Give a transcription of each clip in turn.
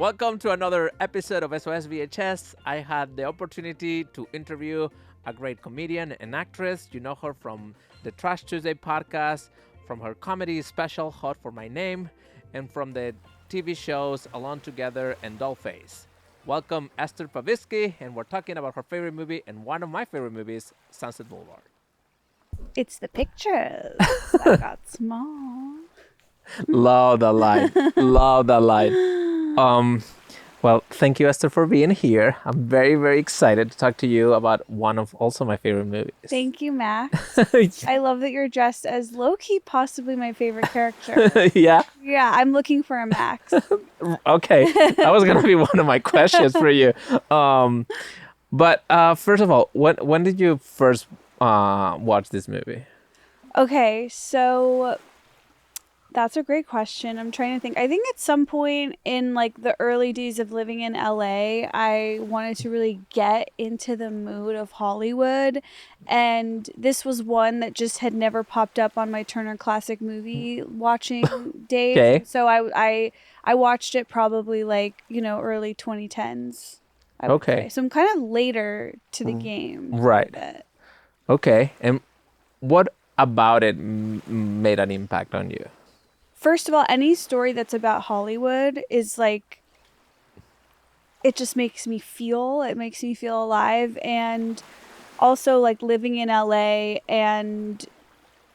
Welcome to another episode of SOS VHS. I had the opportunity to interview a great comedian and actress. You know her from the Trash Tuesday podcast, from her comedy special Hot for My Name, and from the TV shows Alone Together and Dollface. Welcome Esther Povitsky, and we're talking about her favorite movie and one of my favorite movies, Sunset Boulevard. It's the pictures that got small. Love that line. Love that line. Well, thank you, Esther, for being here. I'm very, very excited to talk to you about one of also my favorite movies. Thank you, Max. I love that you're dressed as low-key, possibly my favorite character. Yeah? Yeah, I'm looking for a Max. Okay. That was going to be one of my questions for you. But first of all, when did you first watch this movie? Okay, so that's a great question. I'm trying to think. I think at some point in like the early days of living in LA, I wanted to really get into the mood of Hollywood. And this was one that just had never popped up on my Turner Classic Movie watching days. Okay. So I watched it probably like, early 2010s. I would Okay. say. So I'm kind of later to the game. Right. with it. Okay. And what about it made an impact on you? First of all, any story that's about Hollywood is like, it just makes me feel, it makes me feel alive. And also like living in LA and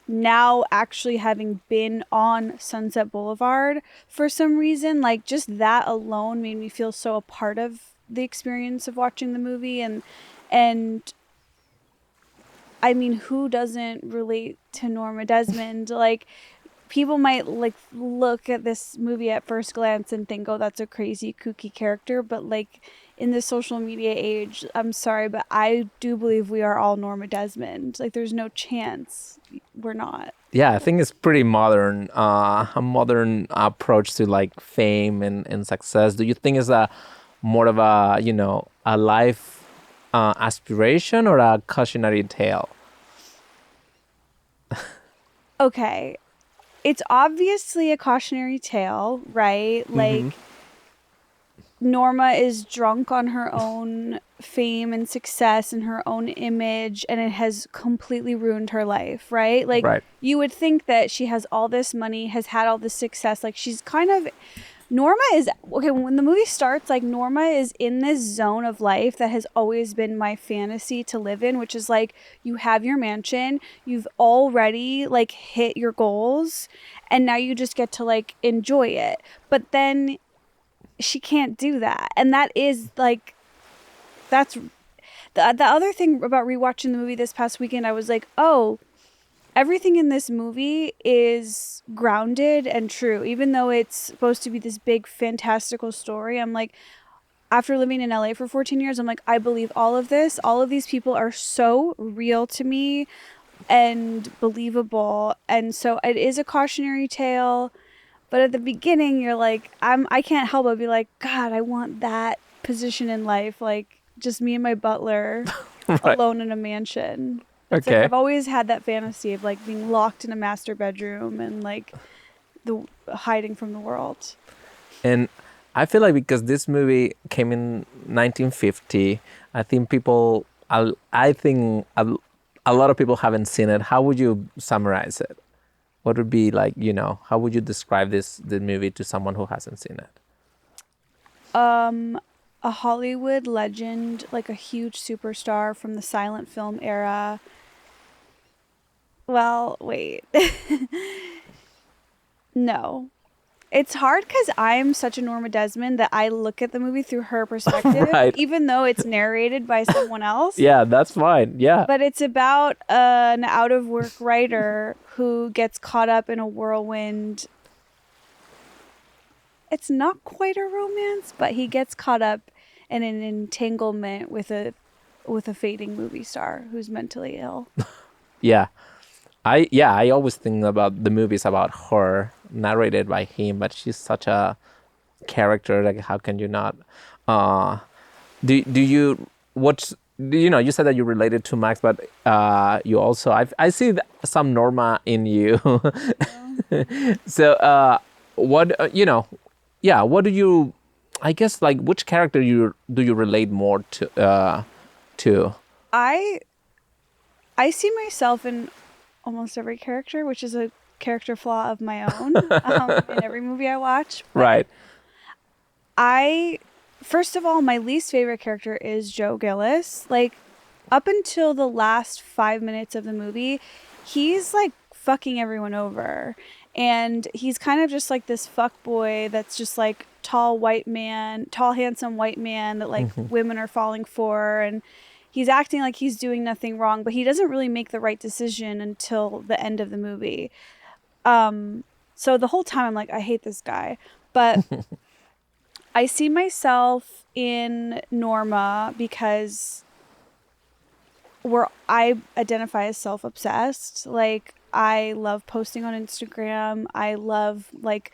now actually having been on Sunset Boulevard for some reason, like just that alone made me feel so a part of the experience of watching the movie. And I mean, who doesn't relate to Norma Desmond? Like, people might like look at this movie at first glance and think, oh, that's a crazy kooky character, but like in the social media age, I'm sorry, but I do believe we are all Norma Desmond. Like there's no chance we're not. Yeah, I think it's pretty modern, a modern approach to like fame and success. Do you think it's a more of a, a life aspiration or a cautionary tale? Okay. It's obviously a cautionary tale, right? Like Norma is drunk on her own fame and success and her own image, and it has completely ruined her life, right? Like Right. you would think that she has all this money, has had all this success, like she's kind of Norma is okay when the movie starts, like Norma is in this zone of life that has always been my fantasy to live in, which is like you have your mansion, you've already like hit your goals, and now you just get to like enjoy it. But then she can't do that. And that is like that's the other thing about rewatching the movie this past weekend. I was like, oh, everything in this movie is grounded and true, even though it's supposed to be this big fantastical story. I'm like, after living in LA for 14 years, I'm like, I believe all of this. All of these people are so real to me and believable. And so it is a cautionary tale. But at the beginning, you're like, I can't help but be like, God, I want that position in life. Like just me and my butler Right. alone in a mansion. It's Okay. like I've always had that fantasy of like being locked in a master bedroom and like the hiding from the world. And I feel like because this movie came in 1950, I think a lot of people haven't seen it. How would you summarize it? What would be like, how would you describe the movie to someone who hasn't seen it? A Hollywood legend, like a huge superstar from the silent film era. Well, wait. No. It's hard because I'm such a Norma Desmond that I look at the movie through her perspective, Right. even though it's narrated by someone else. Yeah, that's fine. Yeah. But it's about an out-of-work writer who gets caught up in a whirlwind. It's not quite a romance, but he gets caught up in an entanglement with a fading movie star who's mentally ill. Yeah. I always think about the movies about her narrated by him, but she's such a character. Like, how can you not? Do you watch? You said that you related to Max, but you also I see some Norma in you. So what what do you I guess like which character do you relate more to? I see myself in almost every character, which is a character flaw of my own in every movie I watch. But Right. first of all, my least favorite character is Joe Gillis. Like, up until the last 5 minutes of the movie, he's like fucking everyone over. And he's kind of just like this fuck boy that's just like tall, handsome white man that like women are falling for. And he's acting like he's doing nothing wrong, but he doesn't really make the right decision until the end of the movie. So the whole time I'm like, I hate this guy. But I see myself in Norma because I identify as self-obsessed. Like, I love posting on Instagram. I love like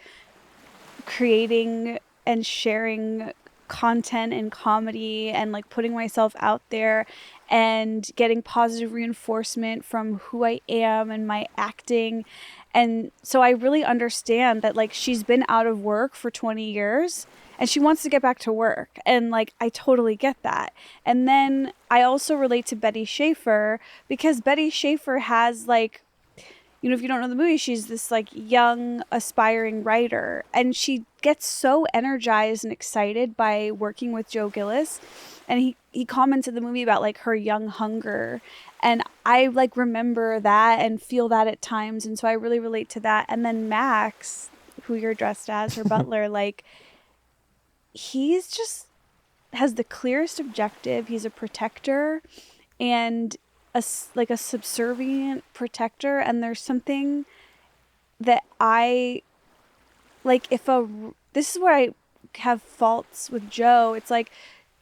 creating and sharing content and comedy and like putting myself out there and getting positive reinforcement from who I am and my acting. And so I really understand that like she's been out of work for 20 years and she wants to get back to work. And like, I totally get that. And then I also relate to Betty Schaefer because Betty Schaefer has like, you know, if you don't know the movie, she's this like young aspiring writer and she gets so energized and excited by working with Joe Gillis. And he comments in the movie about like her young hunger. And I like remember that and feel that at times. And so I really relate to that. And then Max, who you're dressed as, her butler, like he's just has the clearest objective. He's a protector and like a subservient protector. And there's something that I like this is where I have faults with Joe. It's like,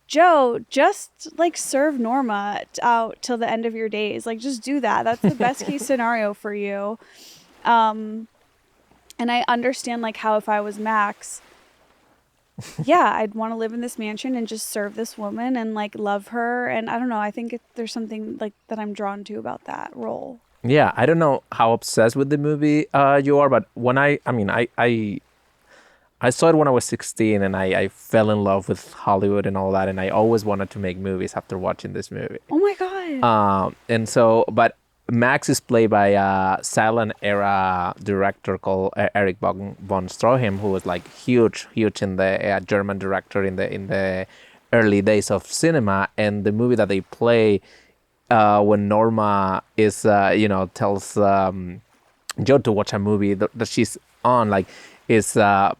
Joe, just like serve Norma out till the end of your days. Like, just do that. That's the best case scenario for you. And I understand like how if I was Max, yeah, I'd want to live in this mansion and just serve this woman and like love her. And I don't know. I think there's something like that I'm drawn to about that role. Yeah, I don't know how obsessed with the movie you are, but when I saw it when I was 16 and I fell in love with Hollywood and all that. And I always wanted to make movies after watching this movie. Oh my God. And so, but Max is played by a silent era director called Eric von Stroheim, who was like huge in the German director in the early days of cinema. And the movie that they play when Norma is, tells Joe to watch a movie that she's on, like, is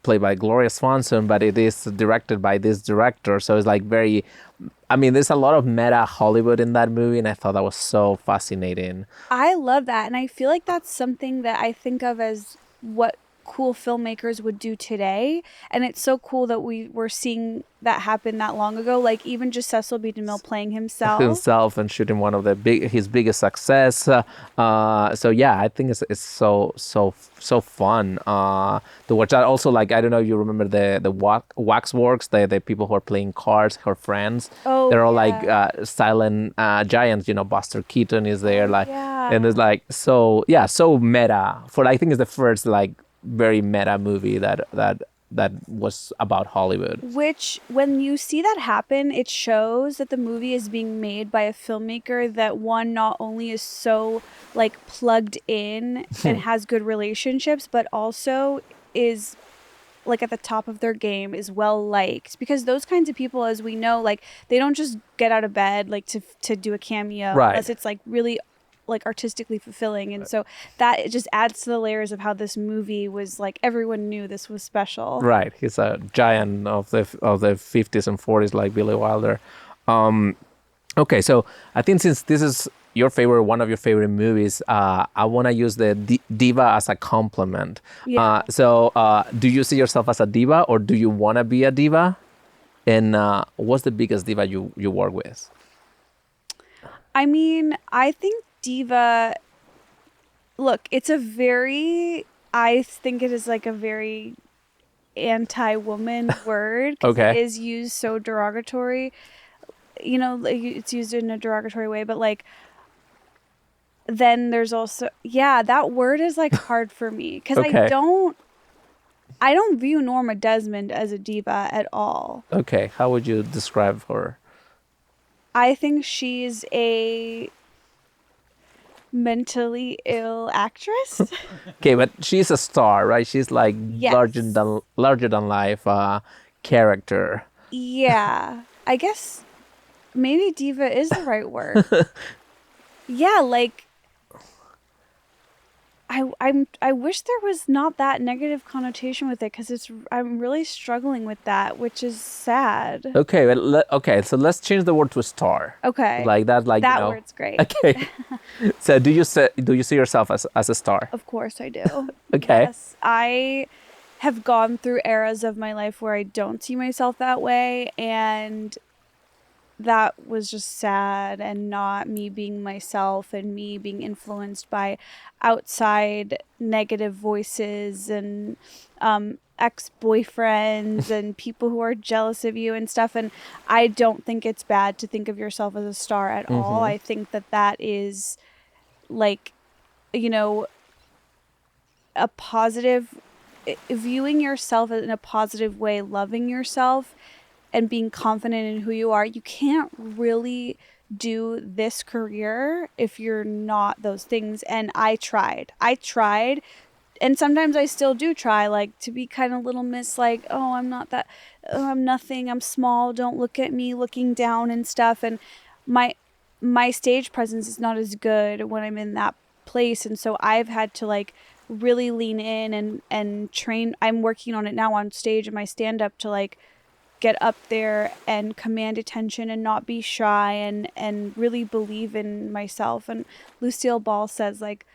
played by Gloria Swanson, but it is directed by this director. So it's like there's a lot of meta Hollywood in that movie, and I thought that was so fascinating. I love that. And I feel like that's something that I think of as what cool filmmakers would do today. And it's so cool that we were seeing that happen that long ago. Like even just Cecil B. DeMille playing himself And shooting one of his biggest success. So yeah, I think it's so fun to watch that. Also, like, I don't know if you remember the Waxworks, the people who are playing cards, her friends. Oh, they're all yeah. like silent giants. Buster Keaton is there, like, Yeah. and it's like so meta. I think it's the first like very meta movie that was about Hollywood. Which, when you see that happen, it shows that the movie is being made by a filmmaker that one, not only is so like plugged in and has good relationships, but also is like at the top of their game, is well liked. Because those kinds of people, as we know, like they don't just get out of bed like to do a cameo, Right. unless it's like really like artistically fulfilling. And so that it just adds to the layers of how this movie was like, everyone knew this was special. Right, he's a giant of the 50s and 40s, like Billy Wilder. Okay, so I think since this is one of your favorite movies, I want to use the diva as a compliment. Yeah. So do you see yourself as a diva, or do you want to be a diva? And what's the biggest diva you work with? I mean, I think diva, look, I think it is like a very anti-woman word. 'Cause Okay. it is used so derogatory. It's used in a derogatory way, but like, then there's also, yeah, that word is like hard for me because Okay. I don't view Norma Desmond as a diva at all. Okay, how would you describe her? I think she's a mentally ill actress. Okay, but she's a star, right? She's like Yes. larger than life character. Yeah. I guess maybe diva is the right word. Yeah, like I wish there was not that negative connotation with it because I'm really struggling with that, which is sad. Okay, okay, so let's change the word to star. Okay. Like that, like That you know. word's great. Okay. So do you see yourself as a star? Of course I do. Okay. Yes, I have gone through eras of my life where I don't see myself that way, and that was just sad, and not me being myself and me being influenced by outside negative voices and ex-boyfriends and people who are jealous of you and stuff. And I don't think it's bad to think of yourself as a star at all. I think that is like, you know, a positive, viewing yourself in a positive way, loving yourself and being confident in who you are. You can't really do this career if you're not those things. And I tried, and sometimes I still do try, like, to be kind of little miss, like, oh, I'm not that, oh, I'm nothing, I'm small, don't look at me, looking down and stuff. And my stage presence is not as good when I'm in that place, and so I've had to like really lean in and train. I'm working on it now on stage in my stand-up to like get up there and command attention and not be shy and really believe in myself. And Lucille Ball says, like,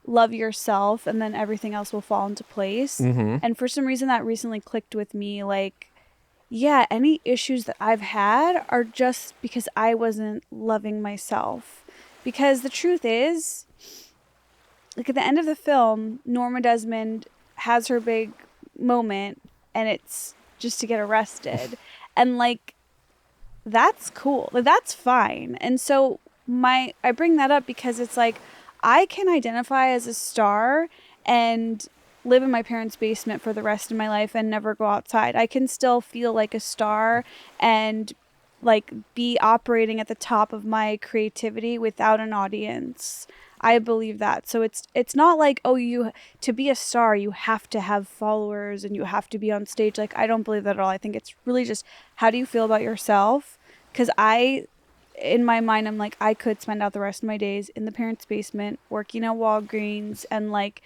love yourself and then everything else will fall into place. And for some reason that recently clicked with me, like, yeah, any issues that I've had are just because I wasn't loving myself. Because the truth is, like, at the end of the film, Norma Desmond has her big moment, and it's just to get arrested. And like, that's cool. Like, that's fine. And so I bring that up because it's like, I can identify as a star and live in my parents' basement for the rest of my life and never go outside. I can still feel like a star and like be operating at the top of my creativity without an audience. I believe that. So it's not like, oh, to be a star, you have to have followers and you have to be on stage. Like, I don't believe that at all. I think it's really just, how do you feel about yourself? Because in my mind, I'm like, I could spend out the rest of my days in the parents' basement working at Walgreens and like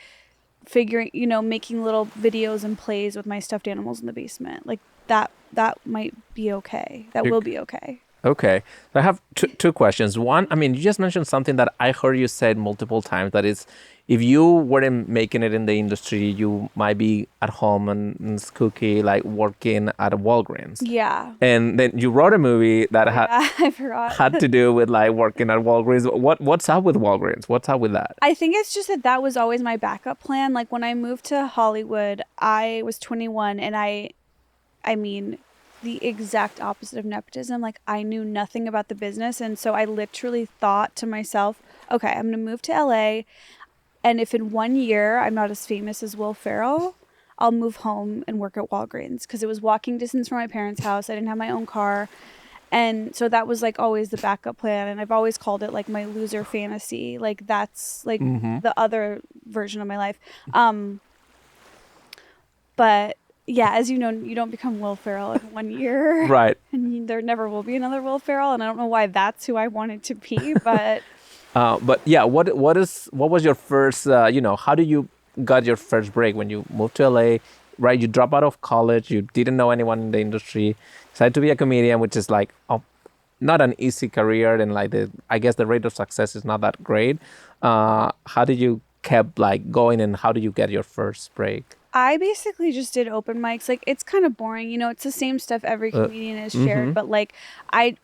figuring, making little videos and plays with my stuffed animals in the basement. Like, that might be okay. That will be okay. Okay. So I have two questions. One, I mean, you just mentioned something that I heard you said multiple times, that is, if you weren't making it in the industry, you might be at home and skooky, like working at a Walgreens. Yeah. And then you wrote a movie that I forgot. had to do with like working at Walgreens. What's up with Walgreens? What's up with that? I think it's just that was always my backup plan. Like, when I moved to Hollywood, I was 21, and I mean, the exact opposite of nepotism. Like, I knew nothing about the business, and so I literally thought to myself, okay, I'm gonna move to LA, and if in 1 year I'm not as famous as Will Ferrell, I'll move home and work at Walgreens, because it was walking distance from my parents' house. I didn't have my own car, and so that was like always the backup plan. And I've always called it like my loser fantasy. Like, that's like the other version of my life. But yeah, as you know, you don't become Will Ferrell in 1 year. Right. And there never will be another Will Ferrell. And I don't know why that's who I wanted to be, but... But yeah, what was your first, how did you got your first break when you moved to LA, right? You drop out of college, you didn't know anyone in the industry, decided to be a comedian, which is like not an easy career, and like I guess the rate of success is not that great. How did you kept like going, and how did you get your first break? I basically just did open mics. Like, it's kind of boring, it's the same stuff every comedian has shared, but like I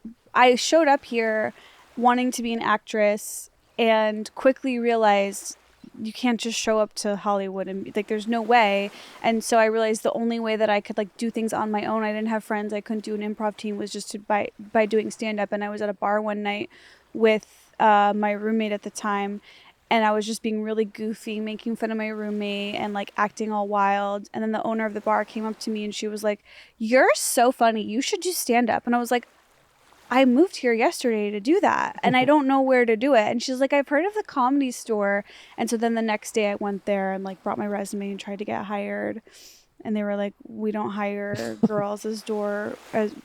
showed up here wanting to be an actress and quickly realized you can't just show up to Hollywood and like, there's no way. And so I realized the only way that I could like do things on my own, I didn't have friends, I couldn't do an improv team, was just by doing stand up. And I was at a bar one night with my roommate at the time, and I was just being really goofy, making fun of my roommate and like acting all wild. And then the owner of the bar came up to me and she was like, "You're so funny. You should do stand up." And I was like, "I moved here yesterday to do that and I don't know where to do it." And she's like, "I've heard of the Comedy Store." And so then the next day I went there and like brought my resume and tried to get hired. And they were like, "We don't hire girls as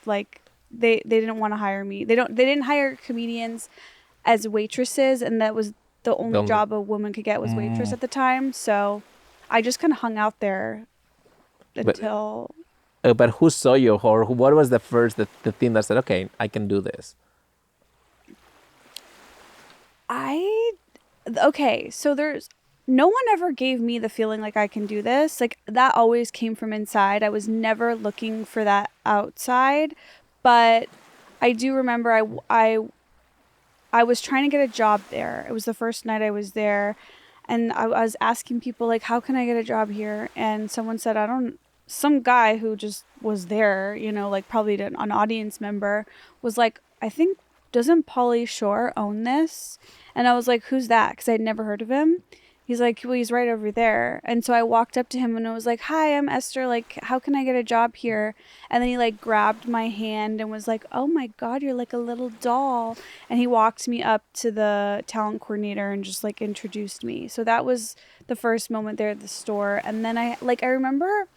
like they didn't want to hire me. They didn't hire comedians as waitresses, and that was the only job a woman could get was waitress at the time. So I just kind of hung out there until. But who saw you, or what was the thing that said, "Okay, I can do this"? So there's no one ever gave me the feeling like I can do this. Like that always came from inside. I was never looking for that outside, but I do remember I was trying to get a job there. It was the first night I was there, and I was asking people like, "How can I get a job here?" And someone said, some guy who just was there, you know, like probably an audience member was like, "I think, doesn't Pauly Shore own this?" And I was like, "Who's that?" Because I'd never heard of him. He's like, "Well, he's right over there." And so I walked up to him and I was like, "Hi, I'm Esther. Like, how can I get a job here?" And then he like grabbed my hand and was like, "Oh my God, you're like a little doll." And he walked me up to the talent coordinator and just like introduced me. So that was the first moment there at the store. And then I remember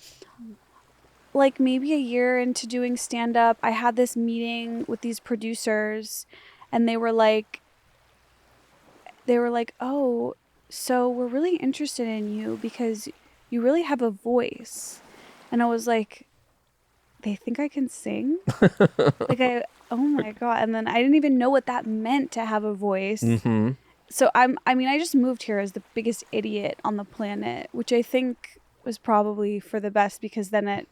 like maybe a year into doing stand up, I had this meeting with these producers and they were like, "Oh, so we're really interested in you because you really have a voice." And I was like, "They think I can sing?" Oh my God. And then I didn't even know what that meant to have a voice. Mm-hmm. So I just moved here as the biggest idiot on the planet, which I think was probably for the best because then it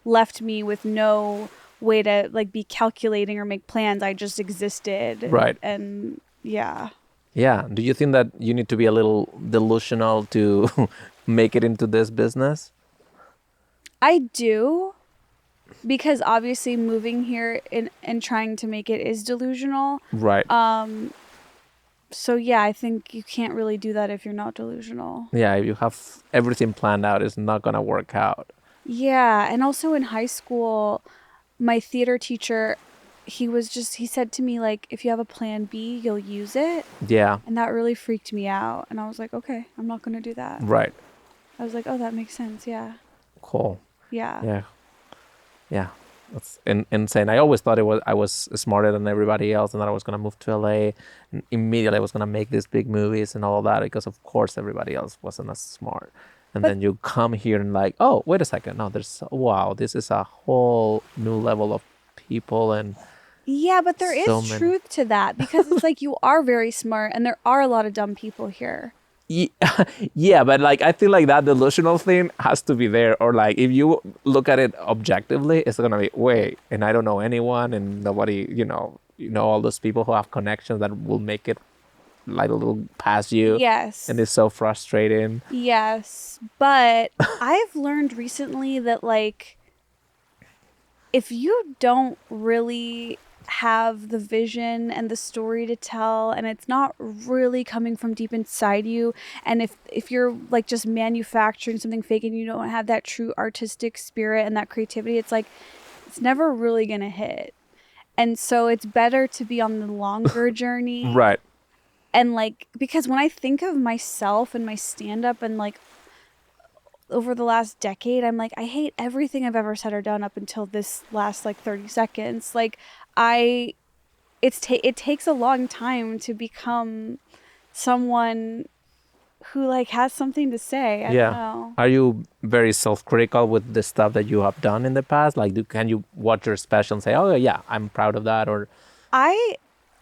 left me with no way to like be calculating or make plans. I just existed. Right. And yeah. Yeah. Do you think that you need to be a little delusional to make it into this business? I do, because obviously moving here and trying to make it is delusional. Right. So yeah, I think you can't really do that if you're not delusional. Yeah, if you have everything planned out, it's not gonna work out. Yeah, and also in high school, my theater teacher, he said to me like, "If you have a plan B, you'll use it." Yeah. And that really freaked me out. And I was like, "Okay, I'm not going to do that." Right. I was like, "Oh, that makes sense." Yeah. Cool. Yeah. Yeah. Yeah. That's insane. I always thought I was smarter than everybody else and that I was going to move to LA and immediately I was going to make these big movies and all of that because of course everybody else wasn't as smart. And then you come here and like, "Oh, wait a second. No, wow, this is a whole new level of people." And yeah, but there is truth to that because it's like you are very smart and there are a lot of dumb people here. Yeah, but like I feel like that delusional thing has to be there, or like if you look at it objectively, it's gonna be wait, and I don't know anyone, and nobody, you know all those people who have connections that will make it like a little past you. Yes. And it's so frustrating. Yes, but I've learned recently that like if you don't really have the vision and the story to tell and it's not really coming from deep inside you, and if you're like just manufacturing something fake and you don't have that true artistic spirit and that creativity, it's like it's never really gonna hit. And so it's better to be on the longer journey. Right. And like, because when I think of myself and my stand-up and like over the last decade, I'm like, I hate everything I've ever said or done up until this last like 30 seconds. Like it takes a long time to become someone who like has something to say. I don't know. Are you very self-critical with the stuff that you have done in the past? Like, can you watch your special and say, "Oh yeah, I'm proud of that"? Or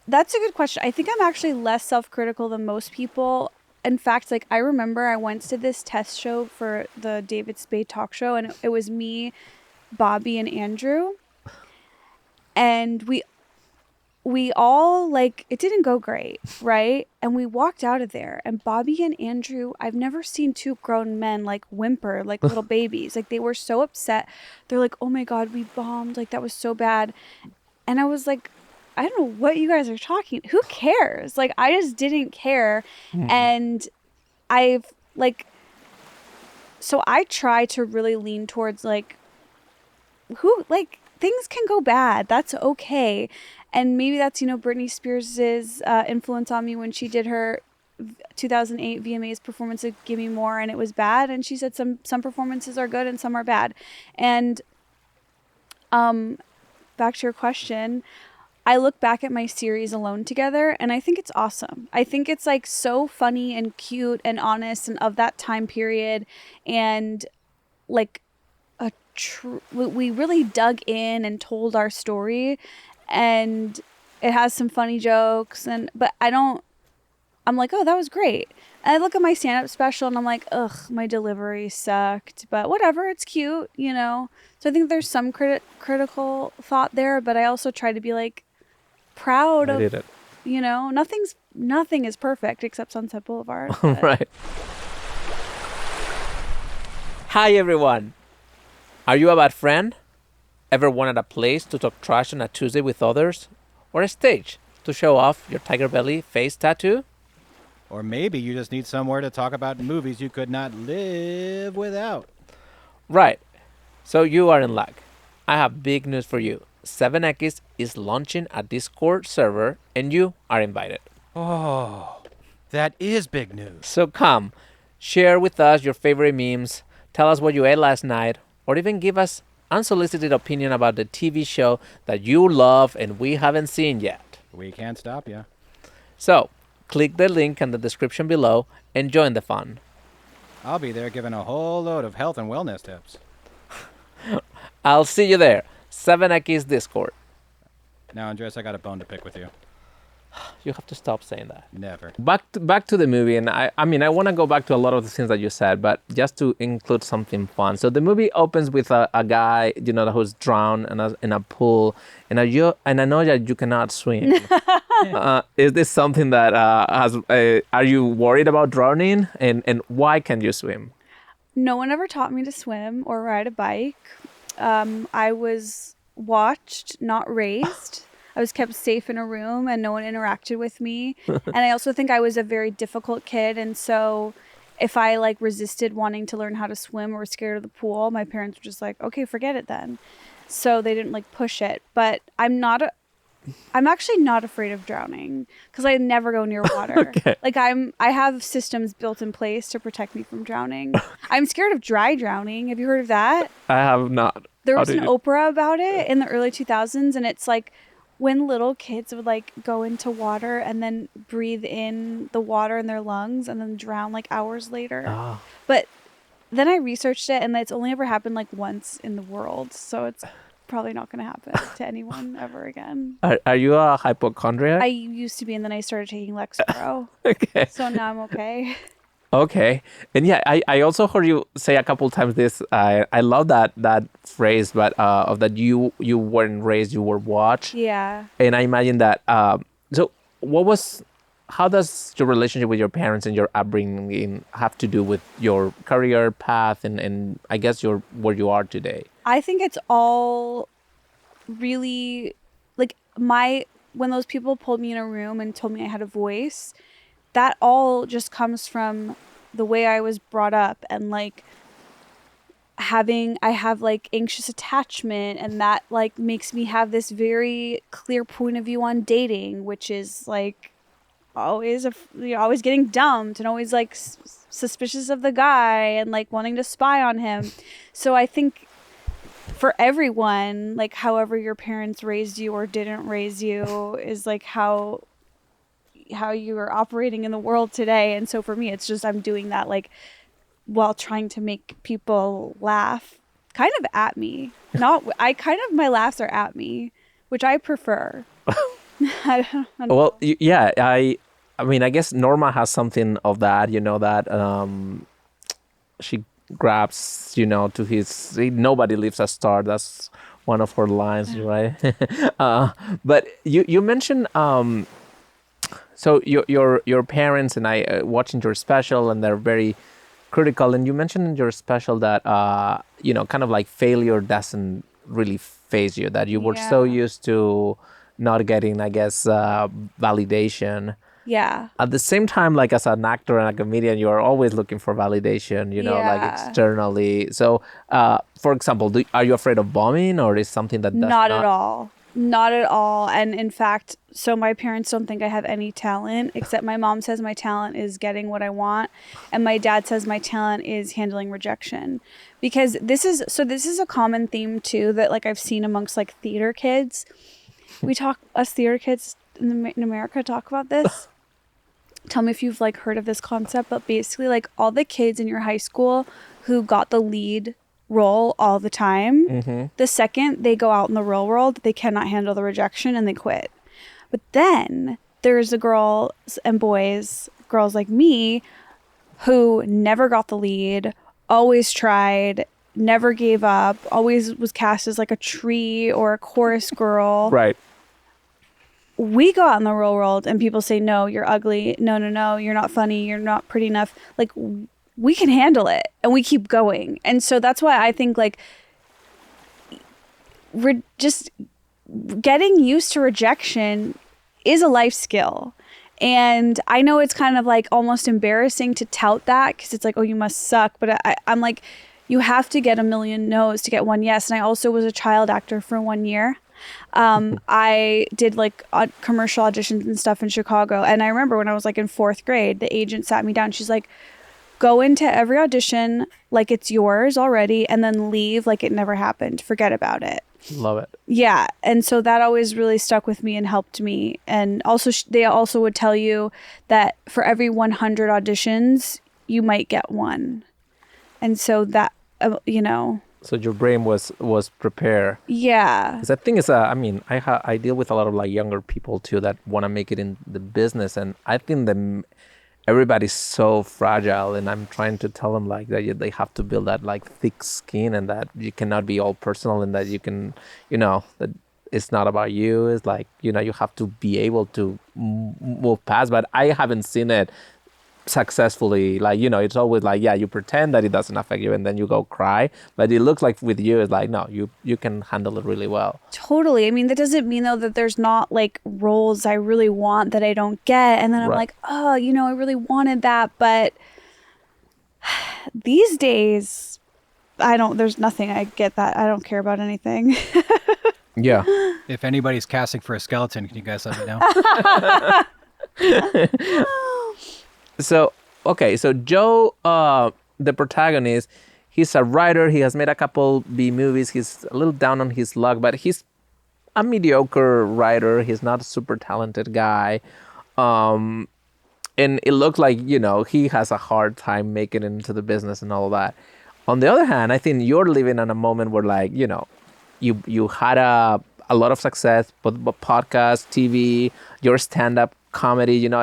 that's a good question. I think I'm actually less self-critical than most people. In fact, like I remember I went to this test show for the David Spade talk show, and it was me, Bobby, and Andrew. And we all like, it didn't go great, right? And we walked out of there, and Bobby and Andrew, I've never seen two grown men like whimper like little babies. Like they were so upset. They're like, "Oh my God, we bombed. Like that was so bad." And I was like, I don't know what you guys are talking. Who cares? Like, I just didn't care. And I've like, so I try to really lean towards like, things can go bad. That's okay. And maybe that's, Britney Spears's influence on me when she did her 2008 VMA's performance of Gimme More, and it was bad. And she said some performances are good and some are bad. And back to your question, I look back at my series Alone Together and I think it's awesome. I think it's like so funny and cute and honest and of that time period, and like we really dug in and told our story, and it has some funny jokes, but I'm like, oh, that was great. And I look at my stand-up special and I'm like, ugh, my delivery sucked, but whatever, it's cute, So I think there's some critical thought there, but I also try to be like proud of, nothing is perfect except Sunset Boulevard. Right. Hi, everyone. Are you a bad friend? Ever wanted a place to talk trash on a Tuesday with others? Or a stage to show off your tiger belly face tattoo? Or maybe you just need somewhere to talk about movies you could not live without. Right. So you are in luck. I have big news for you. 7X is launching a Discord server and you are invited. Oh, that is big news. So come, share with us your favorite memes, tell us what you ate last night, or even give us unsolicited opinion about the TV show that you love and we haven't seen yet. We can't stop you. So, click the link in the description below and join the fun. I'll be there giving a whole load of health and wellness tips. I'll see you there. 7X Discord. Now, Andres, I got a bone to pick with you. You have to stop saying that. Never. Back to the movie, and I want to go back to a lot of the things that you said, but just to include something fun. So the movie opens with a guy, who's drowned in a pool, and I know that you cannot swim. Is this something that are you worried about drowning, and why can't you swim? No one ever taught me to swim or ride a bike. I was watched, not raised. I was kept safe in a room and no one interacted with me. And I also think I was a very difficult kid. And so if I resisted wanting to learn how to swim or was scared of the pool, my parents were just like, okay, forget it then. So they didn't push it. But I'm actually not afraid of drowning because I never go near water. Okay. I have systems built in place to protect me from drowning. I'm scared of dry drowning. Have you heard of that? I have not. There was an Oprah about it in the early 2000s, and it's when little kids would go into water and then breathe in the water in their lungs and then drown hours later. Oh. But then I researched it and it's only ever happened once in the world. So it's probably not going to happen to anyone ever again. Are you a hypochondriac? I used to be, and then I started taking Lexapro. Okay. So now I'm okay. Okay. And yeah, I also heard you say a couple times this. I love that phrase, but of that you weren't raised, you were watched. Yeah. And I imagine that. So how does your relationship with your parents and your upbringing have to do with your career path and I guess where you are today? I think it's all really when those people pulled me in a room and told me I had a voice, that all just comes from the way I was brought up and I have anxious attachment, and that makes me have this very clear point of view on dating, which is always always getting dumped and always suspicious of the guy and wanting to spy on him. So I think for everyone, however your parents raised you or didn't raise you is how you are operating in the world today. And so for me, it's just I'm doing that while trying to make people laugh kind of at me. My laughs are at me, which I prefer. I don't know. Well, yeah, I mean, I guess Norma has something of that, that she grabs, to his, nobody leaves a star. That's one of her lines, right? But you mentioned, so your parents and I watching your special, and they're very critical. And you mentioned in your special that kind of failure doesn't really faze you. That you were so used to not getting, I guess, validation. Yeah. At the same time, like as an actor and a comedian, you are always looking for validation, like Yeah. externally. So, for example, are you afraid of bombing, or is something that does Not at all. Not at all. And in fact, so my parents don't think I have any talent, except my mom says my talent is getting what I want. And my dad says my talent is handling rejection. Because this is a common theme too, that like I've seen amongst like theater kids. Us theater kids in America talk about this. Tell me if you've like heard of this concept, but basically like all the kids in your high school who got the lead role all the time, the second they go out in the real world, they cannot handle the rejection and they quit. But then there's the girls like me, who never got the lead, always tried, never gave up, always was cast as like a tree or a chorus girl. Right. We go out in the real world and people say, no, you're ugly. No, you're not funny. You're not pretty enough. Like, we can handle it and we keep going. And so that's why I think like we're just getting used to rejection is a life skill. And I know it's kind of like almost embarrassing to tout that because it's like, oh, you must suck. But I'm like, you have to get a million no's to get one yes. And I also was a child actor for 1 year. I did like commercial auditions and stuff in Chicago. And I remember when I was like in 4th grade, the agent sat me down. She's like, go into every audition like it's yours already and then leave like it never happened. Forget about it. Love it. Yeah. And so that always really stuck with me and helped me. And also they also would tell you that for every 100 auditions, you might get one. And so that, So your brain was prepared. Yeah. Because I think it's I deal with a lot of like younger people too that want to make it in the business, and I think everybody's so fragile, and I'm trying to tell them like that they have to build that like thick skin, and that you cannot be all personal, and that you can, that it's not about you. It's like, you have to be able to move past. But I haven't seen it successfully. Like, it's always like, yeah, you pretend that it doesn't affect you and then you go cry, but it looks like with you it's like, no, you can handle it really well. Totally. I mean, that doesn't mean though that there's not like roles I really want that I don't get, and then I'm like, oh, I really wanted that, but these days there's nothing I get that I don't care about anything. Yeah. If anybody's casting for a skeleton, can you guys let me know? So Joe, the protagonist, he's a writer. He has made a couple B movies. He's a little down on his luck, but he's a mediocre writer. He's not a super talented guy. And it looks like, he has a hard time making it into the business and all that. On the other hand, I think you're living in a moment where like, you had a lot of success, but podcast, TV, your stand-up comedy, and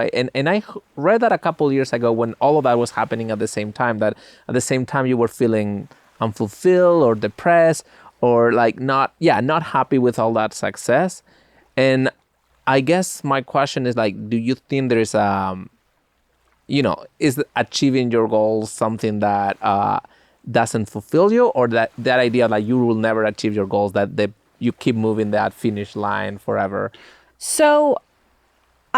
I read that a couple years ago when all of that was happening at the same time, that at the same time you were feeling unfulfilled or depressed or like not happy with all that success. And I guess my question is like, do you think there's is achieving your goals something that doesn't fulfill you, or that idea like you will never achieve your goals, that you keep moving that finish line forever? So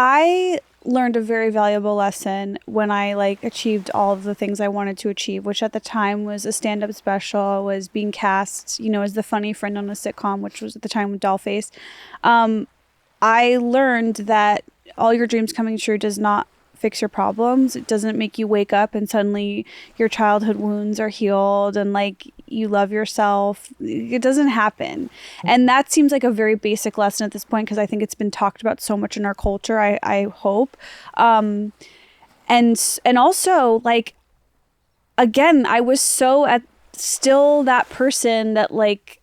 I learned a very valuable lesson when I like achieved all of the things I wanted to achieve, which at the time was a stand-up special, was being cast, as the funny friend on a sitcom, which was at the time with Dollface. I learned that all your dreams coming true does not fix your problems. It doesn't make you wake up and suddenly your childhood wounds are healed and like you love yourself. It doesn't happen. And that seems like a very basic lesson at this point, because I think it's been talked about so much in our culture, I hope. And also like, again, I was still that person that like,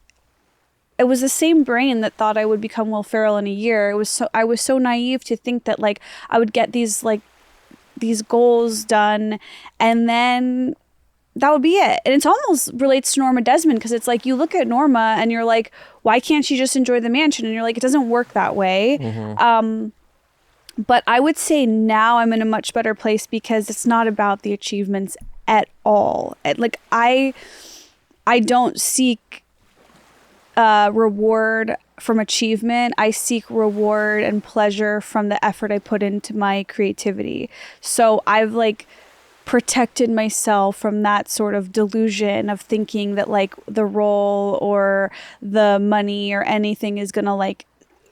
it was the same brain that thought I would become Will Ferrell in a year. I was so naive to think that like I would get these goals done and then that would be it. And it almost relates to Norma Desmond, because it's like you look at Norma and you're like, why can't she just enjoy the mansion? And you're like, it doesn't work that way. Mm-hmm. But I would say now I'm in a much better place because it's not about the achievements at all. Like I don't seek reward from achievement. I seek reward and pleasure from the effort I put into my creativity. So I've like protected myself from that sort of delusion of thinking that like the role or the money or anything is gonna like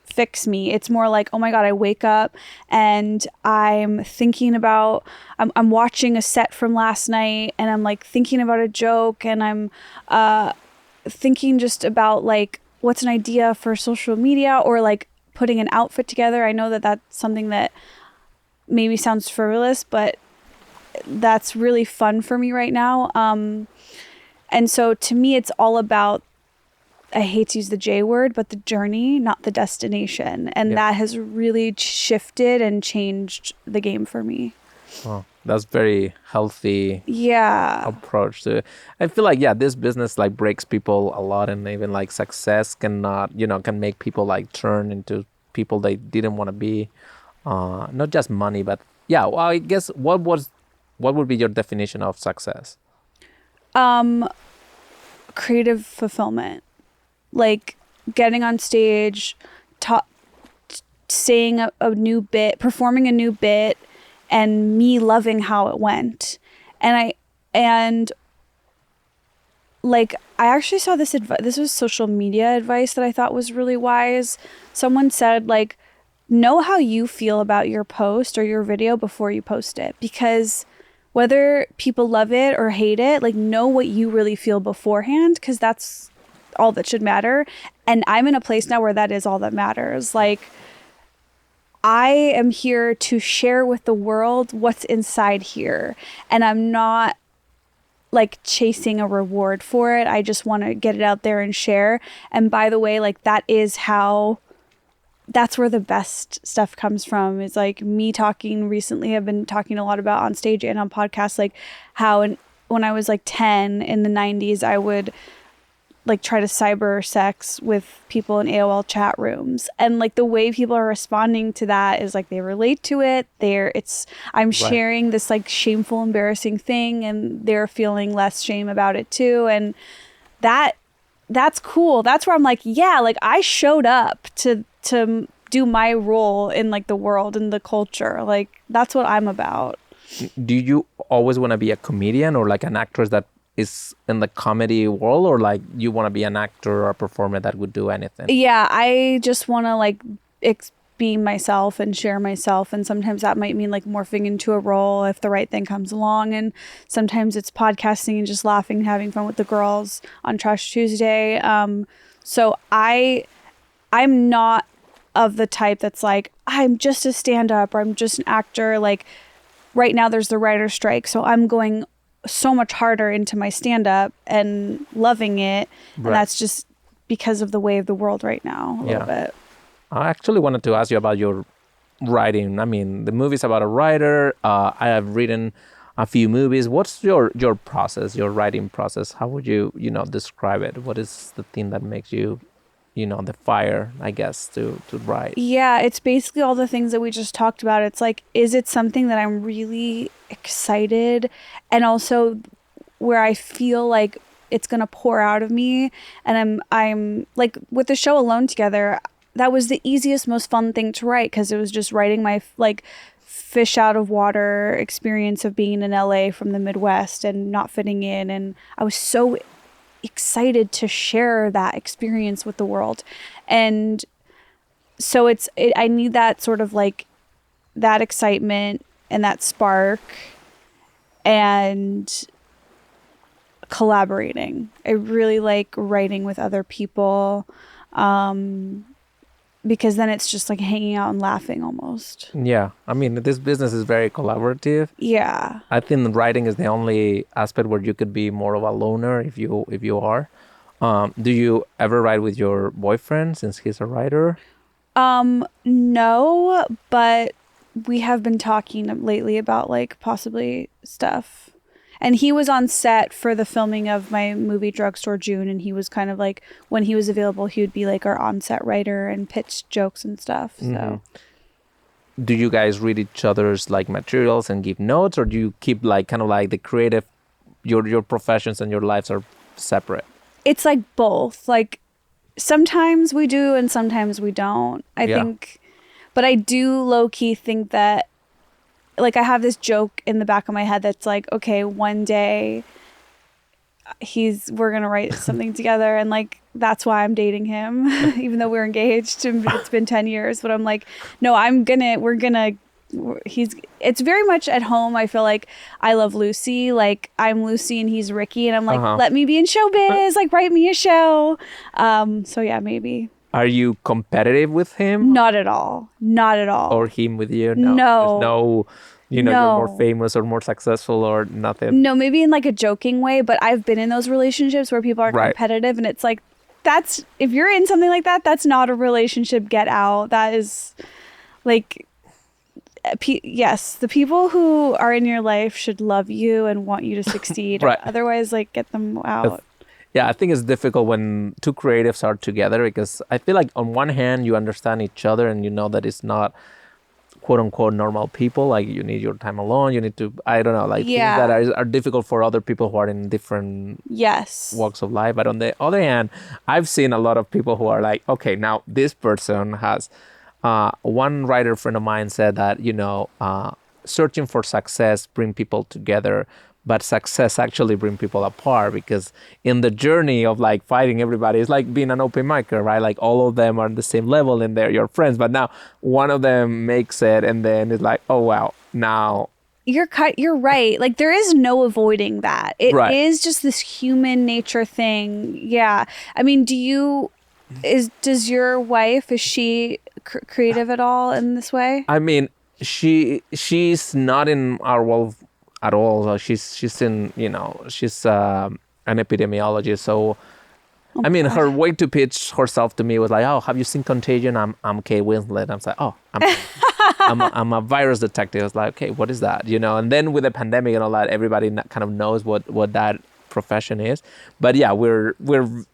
fix me. It's more like, oh my God, I wake up and I'm thinking about, I'm watching a set from last night and I'm like thinking about a joke and I'm thinking just about like, what's an idea for social media or like putting an outfit together. I know that that's something that maybe sounds frivolous, but that's really fun for me right now. And so to me, it's all about, I hate to use the J word, but the journey, not the destination. And that has really shifted and changed the game for me. Oh, that's very healthy Yeah. approach to it. I feel like, this business like breaks people a lot, and even like success cannot, can make people like turn into people they didn't want to be. Not just money, but well, I guess what would be your definition of success? Creative fulfillment. Like getting on stage, saying a new bit, performing a new bit, and me loving how it went. And I actually saw this advice. This was social media advice that I thought was really wise. Someone said like, know how you feel about your post or your video before you post it, because whether people love it or hate it, like know what you really feel beforehand, because that's all that should matter. And I'm in a place now where that is all that matters. Like I am here to share with the world what's inside here, and I'm not like chasing a reward for it. I just want to get it out there and share. And by the way, like that's where the best stuff comes from. Is like me talking recently. I've been talking a lot about on stage and on podcasts, like how when I was like 10 in the 90s, I would like try to cyber sex with people in AOL chat rooms. And like the way people are responding to that is like they relate to it. I'm sharing this like shameful, embarrassing thing, and they're feeling less shame about it too. And that's cool. That's where I'm like, like I showed up to do my role in like the world and the culture. Like that's what I'm about. Do you always want to be a comedian or like an actress that is in the comedy world, or like you want to be an actor or a performer that would do anything? Yeah, I just want to like be myself and share myself, and sometimes that might mean like morphing into a role if the right thing comes along, and sometimes it's podcasting and just laughing and having fun with the girls on Trash Tuesday. So I'm not of the type that's like, I'm just a stand-up or I'm just an actor. Like right now there's the writer's strike, so I'm going so much harder into my stand-up and loving it. And that's just because of the way of the world right now a little bit. I actually wanted to ask you about your writing. I mean, the movie's about a writer. I have written a few movies. What's your process, your writing process? How would you, describe it? What is the thing that makes you, the fire, I guess, to write? Yeah, it's basically all the things that we just talked about. It's like, is it something that I'm really excited and also where I feel like it's going to pour out of me? And I'm like with the show Alone Together, that was the easiest, most fun thing to write, because it was just writing my like fish out of water experience of being in LA from the Midwest and not fitting in. And I was so excited to share that experience with the world. And so I need that sort of like that excitement and that spark and collaborating. I really like writing with other people, because then it's just like hanging out and laughing almost. Yeah. I mean, this business is very collaborative. Yeah. I think writing is the only aspect where you could be more of a loner if you are. Do you ever write with your boyfriend since he's a writer? No, but we have been talking lately about like possibly stuff. And he was on set for the filming of my movie Drugstore June, and he was kind of like, when he was available, he would be like our on-set writer and pitch jokes and stuff. So, do you guys read each other's like materials and give notes, or do you keep like kind of like the creative, your professions and your lives are separate? It's like both. Like sometimes we do and sometimes we don't. I think, but I do low key think that, like, I have this joke in the back of my head that's like, okay, one day we're gonna write something together, and like that's why I'm dating him, even though we're engaged and it's been 10 years. But I'm like, no, it's very much at home. I feel like I love Lucy, like I'm Lucy and he's Ricky, and I'm like, let me be in showbiz, like write me a show. So yeah, maybe. Are you competitive with him? Not at all. Not at all. Or him with you? No. There's no, you're more famous or more successful or nothing? No, maybe in like a joking way, but I've been in those relationships where people are competitive, and it's like, if you're in something like that, that's not a relationship. Get out. That is like, yes, the people who are in your life should love you and want you to succeed. Otherwise, like, get them out. Yeah, I think it's difficult when two creatives are together, because I feel like on one hand you understand each other and you know that it's not quote unquote normal people. Like you need your time alone. You need to, I don't know, like things that are difficult for other people who are in different walks of life. But on the other hand, I've seen a lot of people who are like, okay, now this person has, one writer friend of mine said that, searching for success bring people together, but success actually bring people apart, because in the journey of like fighting everybody, it's like being an open micer, right? Like all of them are on the same level and they're your friends, but now one of them makes it and then it's like, oh wow, now you're right. Like there is no avoiding that. It is just this human nature thing. Yeah. I mean, does your wife, is she creative at all in this way? I mean, she's not in our world at all. So she's in, she's an epidemiologist. So, I mean, her way to pitch herself to me was like, oh, have you seen Contagion? I'm Kate Winslet. I'm like, oh, I'm a virus detective. I was like, okay, what is that? And then with the pandemic and all that, everybody kind of knows what that profession is. But yeah, we're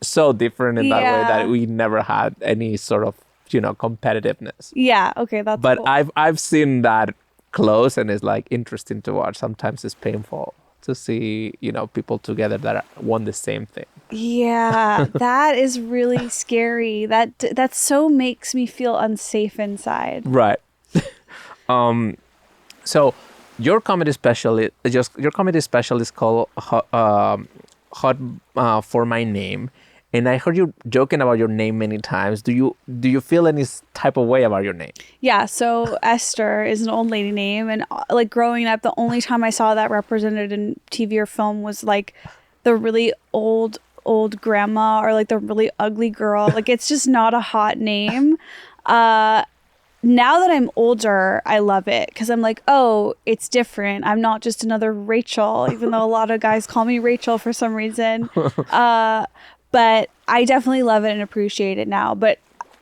so different in that way that we never had any sort of, competitiveness. Yeah. Okay. That's But cool. I've seen that close, and it's like interesting to watch. Sometimes it's painful to see, people together that want the same thing. Yeah, that is really scary. That so makes me feel unsafe inside. Right. So your comedy special is called Hot for My Name. And I heard you joking about your name many times. Do you feel any type of way about your name? Yeah, so Esther is an old lady name, and like growing up, the only time I saw that represented in TV or film was like the really old grandma or like the really ugly girl. Like it's just not a hot name. Now that I'm older, I love it because I'm like, oh, it's different. I'm not just another Rachel, even though a lot of guys call me Rachel for some reason. But I definitely love it and appreciate it now, but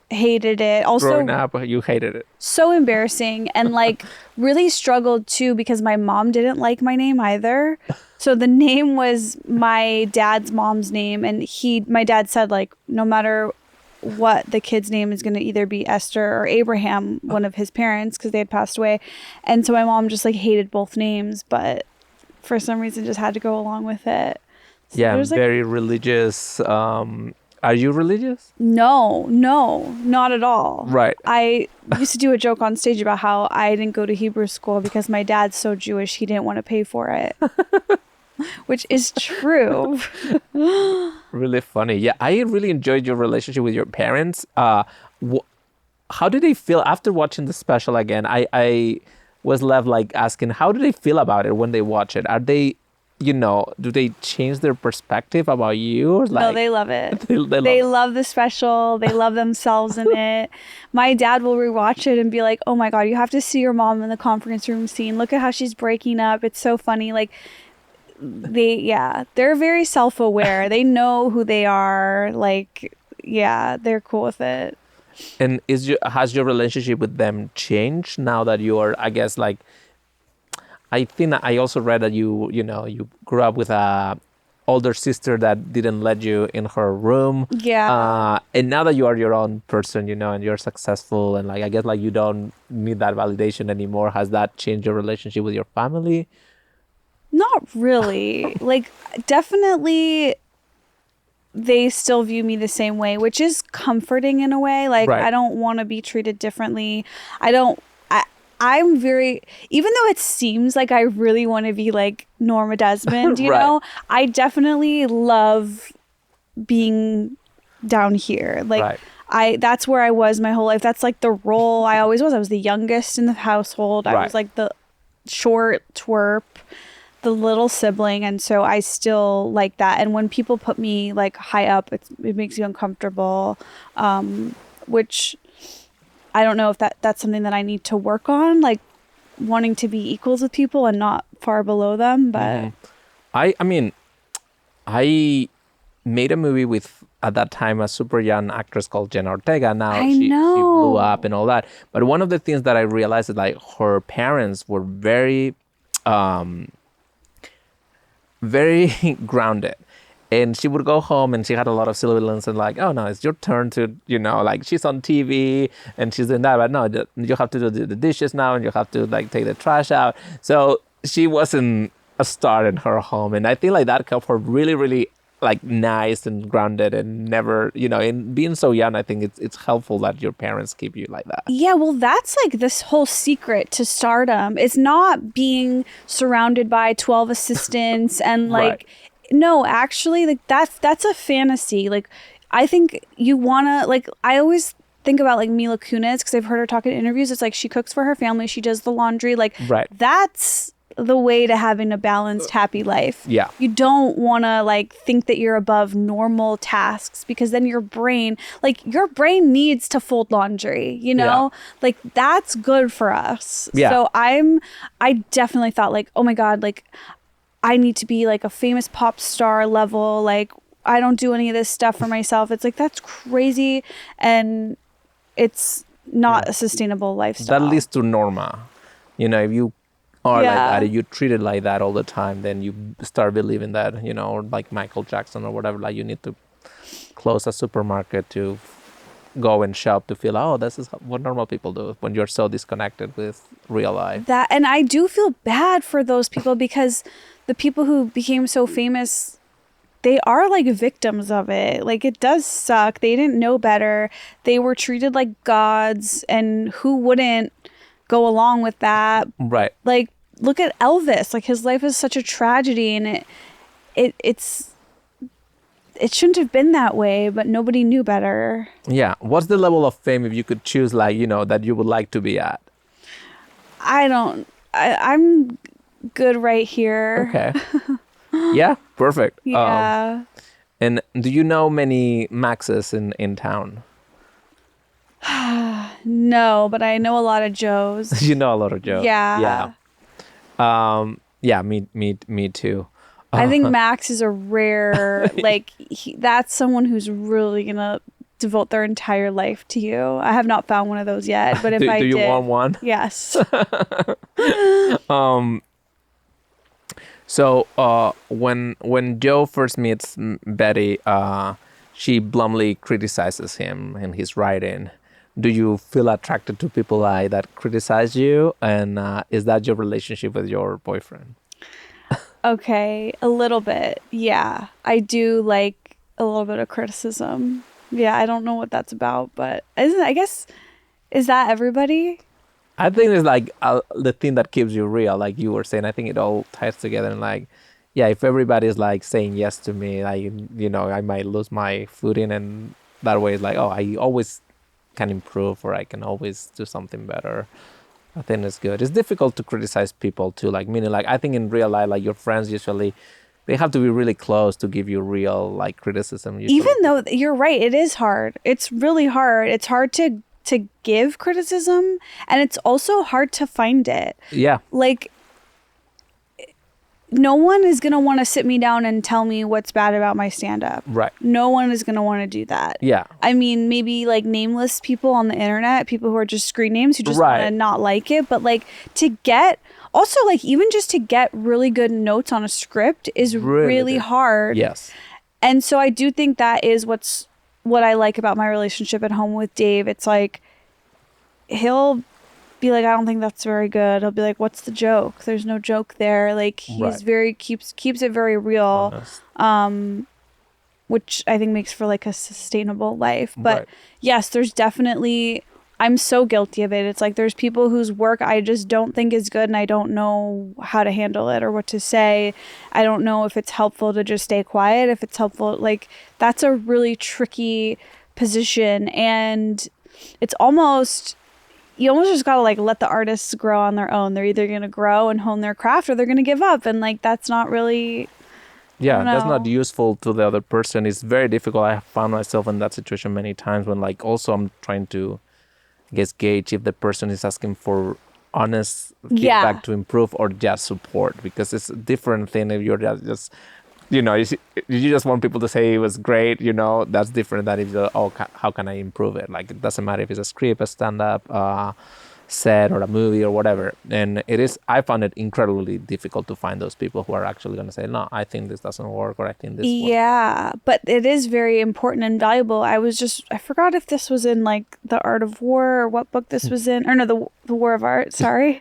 hated it. Also, growing up, you hated it. So embarrassing, and like really struggled too because my mom didn't like my name either. So the name was my dad's mom's name, and my dad said like no matter what, the kid's name is going to either be Esther or Abraham, one of his parents, because they had passed away. And so my mom just like hated both names, but for some reason just had to go along with it. So yeah, very religious. Are you religious? No, not at all. Right. I used to do a joke on stage about how I didn't go to Hebrew school because my dad's so Jewish he didn't want to pay for it. Which is true. Really funny. Yeah, I really enjoyed your relationship with your parents. How did they feel after watching the special again? I was left like asking, how do they feel about it when they watch it? Are they, do they change their perspective about you? Like, no, they love it. They love the special. They love themselves in it. My dad will rewatch it and be like, oh my God, you have to see your mom in the conference room scene. Look at how she's breaking up. It's so funny. Like, they're very self-aware. They know who they are. Like, yeah, they're cool with it. And has your relationship with them changed now that you are, I guess, like, I think I also read that you grew up with a older sister that didn't let you in her room. Yeah. And now that you are your own person, and you're successful, and like I guess like you don't need that validation anymore. Has that changed your relationship with your family? Not really. Like, definitely they still view me the same way, which is comforting in a way. Like, Right. I don't want to be treated differently. I'm very, even though it seems like I really want to be like Norma Desmond, you Right. know, I definitely love being down here. Like, Right. that's where I was my whole life. That's like the role I always was. I was the youngest in the household. I Right. was like the short twerp, the little sibling, and so I still like that. And when people put me like high up, it makes you uncomfortable, which I don't know if that's something that I need to work on, like wanting to be equals with people and not far below them. But I mean, I made a movie with, at that time, a super young actress called Jenna Ortega. Now I she blew know. up and all that. But one of the things that I realized is like her parents were very, very grounded. And she would go home and she had a lot of surveillance and like, oh no, it's your turn to, like she's on TV and she's doing that. But no, you have to do the dishes now and you have to like take the trash out. So she wasn't a star in her home. And I think like that kept her really, really like nice and grounded and never, in being so young, I think it's helpful that your parents keep you like that. yeah, well, that's like this whole secret to stardom. It's not being surrounded by 12 assistants and like, Right. no, actually, like that's a fantasy. Like, I think you wanna, like, I always think about like Mila Kunis because I've heard her talk in interviews. It's like she cooks for her family, she does the laundry. Like, Right. that's the way to having a balanced, happy life. Yeah. You don't want to like think that you're above normal tasks because then your brain needs to fold laundry, Yeah. Like that's good for us. Yeah. So I definitely thought like, oh my God, like I need to be like a famous pop star level. Like I don't do any of this stuff for myself. It's like, that's crazy. And it's not a sustainable lifestyle. That leads to Norma. If you are Yeah. like that, if you treat it like that all the time, then you start believing that, or like Michael Jackson or whatever, like you need to close a supermarket to go and shop to feel, oh, this is what normal people do when you're so disconnected with real life. And I do feel bad for those people because the people who became so famous, they are like victims of it. Like it does suck. They didn't know better. They were treated like gods, and who wouldn't go along with that? Right. Like look at Elvis. Like his life is such a tragedy, and it shouldn't have been that way, but nobody knew better. Yeah. What's the level of fame if you could choose, like, that you would like to be at? I'm good right here. Okay. Yeah, perfect. Yeah. And do you know many Maxes in town? No, but I know a lot of Joes. You know a lot of Joe. Yeah. Yeah, me too. I think Max is a rare, like, that's someone who's really going to devote their entire life to you. I have not found one of those yet, but if I did. Do you want one? Yes. So when Joe first meets Betty, she bluntly criticizes him and his writing. Do you feel attracted to people like that criticize you? And is that your relationship with your boyfriend? Okay, a little bit. Yeah, I do like a little bit of criticism. Yeah, I don't know what that's about, but I guess, is that everybody? I think it's like the thing that keeps you real, like you were saying. I think it all ties together. And like, yeah, if everybody's like saying yes to me, like, I might lose my footing. And that way it's like, oh, I always can improve, or I can always do something better. I think it's good. It's difficult to criticize people too. Like, meaning, like, I think in real life, like your friends usually, they have to be really close to give you real like criticism. Usually. Even though you're right, it is hard. It's really hard. It's hard to give criticism, and it's also hard to find it. Yeah. Like, no one is going to want to sit me down and tell me what's bad about my stand-up. Right. No one is going to want to do that. Yeah. I mean, maybe like nameless people on the internet, people who are just screen names who just want to not like it. But like to get, also like even just to get really good notes on a script is really hard. Yes. And so I do think that is what I like about my relationship at home with Dave. It's like, he'll be like, I don't think that's very good. He'll be like, what's the joke? There's no joke there. Like he's very keeps it very real. which I think makes for like a sustainable life. But Right. yes, there's definitely, I'm so guilty of it. It's like there's people whose work I just don't think is good and I don't know how to handle it or what to say. I don't know if it's helpful to just stay quiet, if it's helpful. Like that's a really tricky position, and it's almost, you almost just gotta like let the artists grow on their own. They're either gonna grow and hone their craft or they're gonna give up, and like that's not really, Yeah, that's not know. useful to the other person. It's very difficult. I have found myself in that situation many times when like also I'm trying to gauge if the person is asking for honest Yeah. feedback to improve or just support, because it's a different thing if you're just you just want people to say it was great, that's different than if you're, how can I improve it? Like it doesn't matter if it's a script, a stand-up set, or a movie or whatever. And I found it incredibly difficult to find those people who are actually going to say, no, I think this doesn't work, or I think this works. Yeah, but it is very important and valuable. I forgot if this was in like The Art of War or what book this was in, or no, the War of Art, sorry.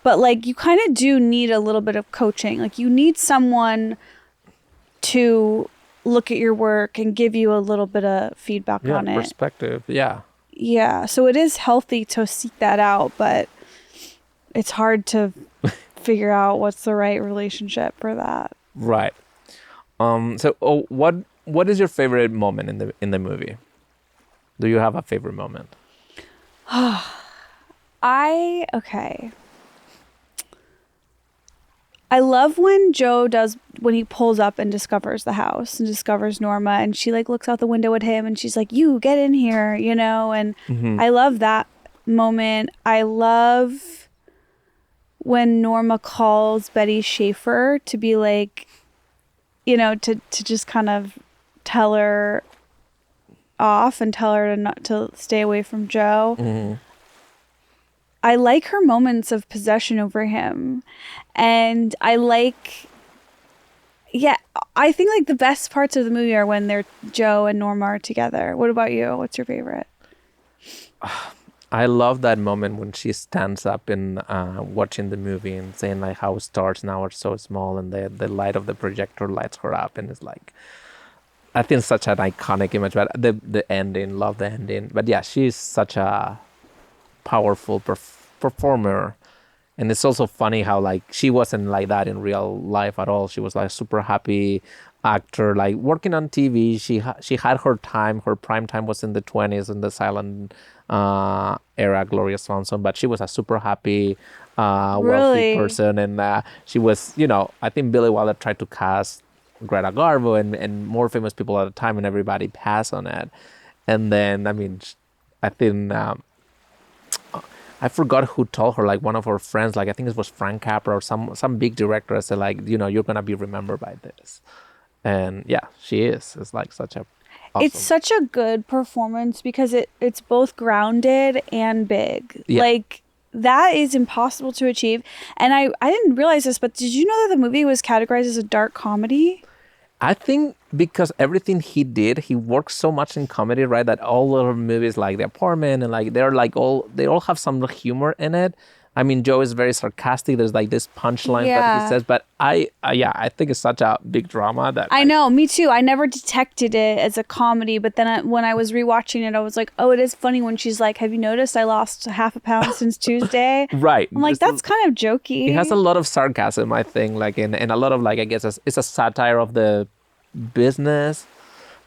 But like you kind of do need a little bit of coaching. Like you need someone to look at your work and give you a little bit of feedback on it. Perspective. Yeah. Yeah, so it is healthy to seek that out, but it's hard to figure out what's the right relationship for that. Right. What is your favorite moment in the movie? Do you have a favorite moment? Okay. I love when when he pulls up and discovers the house and discovers Norma, and she like looks out the window at him and she's like, you get in here, and I love that moment. I love when Norma calls Betty Schaefer to be like, to just kind of tell her off and tell her to stay away from Joe. Mm-hmm. I like her moments of possession over him. And I think like the best parts of the movie are when Joe and Norma are together. What about you? What's your favorite? I love that moment when she stands up in watching the movie and saying like how stars now are so small, and the light of the projector lights her up, and it's like, I think such an iconic image. But the ending, love the ending. But yeah, she's such a powerful performer. And it's also funny how like she wasn't like that in real life at all. She was like super happy actor, like working on TV. She had her time. Her prime time was in the 20s in the silent era, Gloria Swanson. But she was a super happy, wealthy person, and she was, I think Billy Wilder tried to cast Greta Garbo and more famous people at the time, and everybody passed on it. And then I think. I forgot who told her, like one of her friends, like I think it was Frank Capra or some big director, said like, you're gonna be remembered by this. And yeah, she is. It's like such a awesome. It's such a good performance because it's both grounded and big. Yeah. Like that is impossible to achieve. And I didn't realize this, but did you know that the movie was categorized as a dark comedy? I think because everything he did, he worked so much in comedy, right? That all of her movies, like The Apartment, and like they all have some humor in it. I mean, Joe is very sarcastic. There's like this punchline that he says, but I think it's such a big drama that I know, me too. I never detected it as a comedy, but then when I was rewatching it, I was like, oh, it is funny when she's like, have you noticed I lost half a pound since Tuesday? Right. I'm like, that's kind of jokey. It has a lot of sarcasm, I think, like and a lot of like, I guess it's a satire of the business,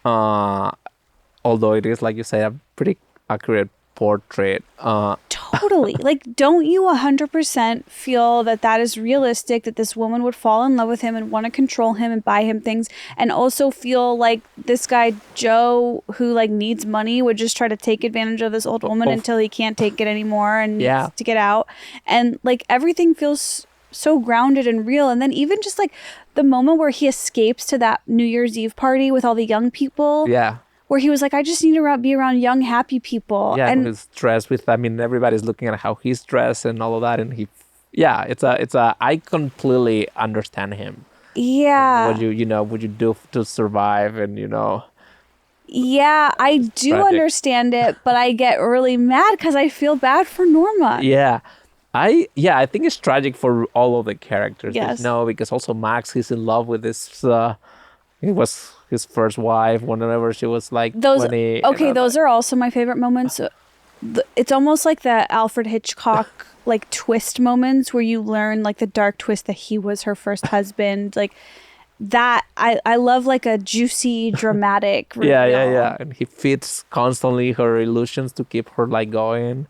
although it is, like you say, a pretty accurate portrait. Totally. Like, don't you 100% feel that is realistic, that this woman would fall in love with him and want to control him and buy him things, and also feel like this guy Joe, who like needs money, would just try to take advantage of this old woman until he can't take it anymore and needs to get out, and like everything feels so grounded and real. And then even just like the moment where he escapes to that New Year's Eve party with all the young people, where he was like, I just need to be around young, happy people. Yeah, and he's dressed with, everybody's looking at how he's dressed and all of that. And I completely understand him. Yeah. What would you do to survive? And, Yeah, I do understand it, but I get really mad because I feel bad for Norma. Yeah. I think it's tragic for all of the characters. Yes. Because also Max, he's in love with this It was his first wife whenever she was like Those 20. okay, those are also my favorite moments. It's almost like the Alfred Hitchcock like twist moments where you learn like the dark twist that he was her first husband. Like that, I love like a juicy, dramatic reveal. Yeah. And he feeds constantly her illusions to keep her like going.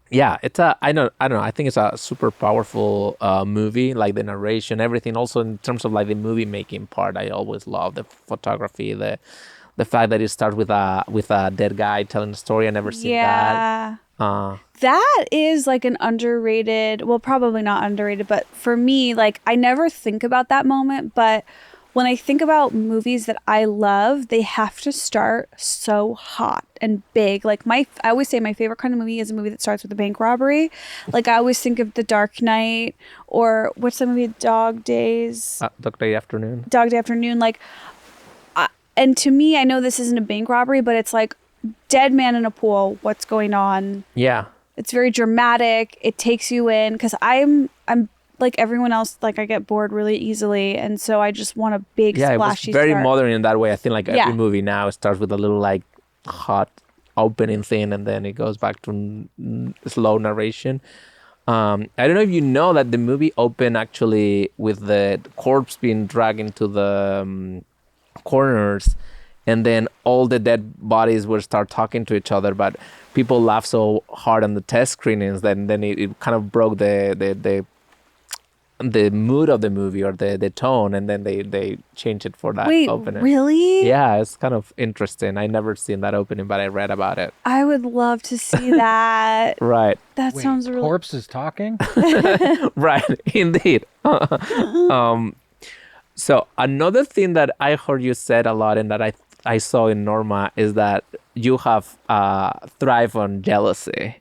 Yeah, it's I don't know. I think it's a super powerful movie, like the narration, everything. Also in terms of like the movie making part, I always love the photography, the fact that it starts with a dead guy telling the story. I never seen that. That is like an underrated, well, probably not underrated, but for me, like I never think about that moment, but when I think about movies that I love, they have to start so hot and big. Like I always say my favorite kind of movie is a movie that starts with a bank robbery. Like I always think of The Dark Knight, or what's the movie, Dog Day Afternoon. Like, and to me, I know this isn't a bank robbery, but it's like dead man in a pool. What's going on? Yeah. It's very dramatic. It takes you in, because I'm like everyone else, like I get bored really easily, and so I just want a big splashy it was very start. modern in that way. I think like every movie now starts with a little like hot opening thing, and then it goes back to slow narration. I don't know if you know that the movie opened actually with the corpse being dragged into the corners, and then all the dead bodies would start talking to each other, but people laughed so hard on the test screenings that then it kind of broke the mood of the movie, or the tone, and then they changed it for that opening. Really? Yeah, it's kind of interesting. I never seen that opening, but I read about it. I would love to see that. Right. That sounds really... Corpse is talking? Right, indeed. So another thing that I heard you said a lot, and that I saw in Norma, is that you have thrive on jealousy.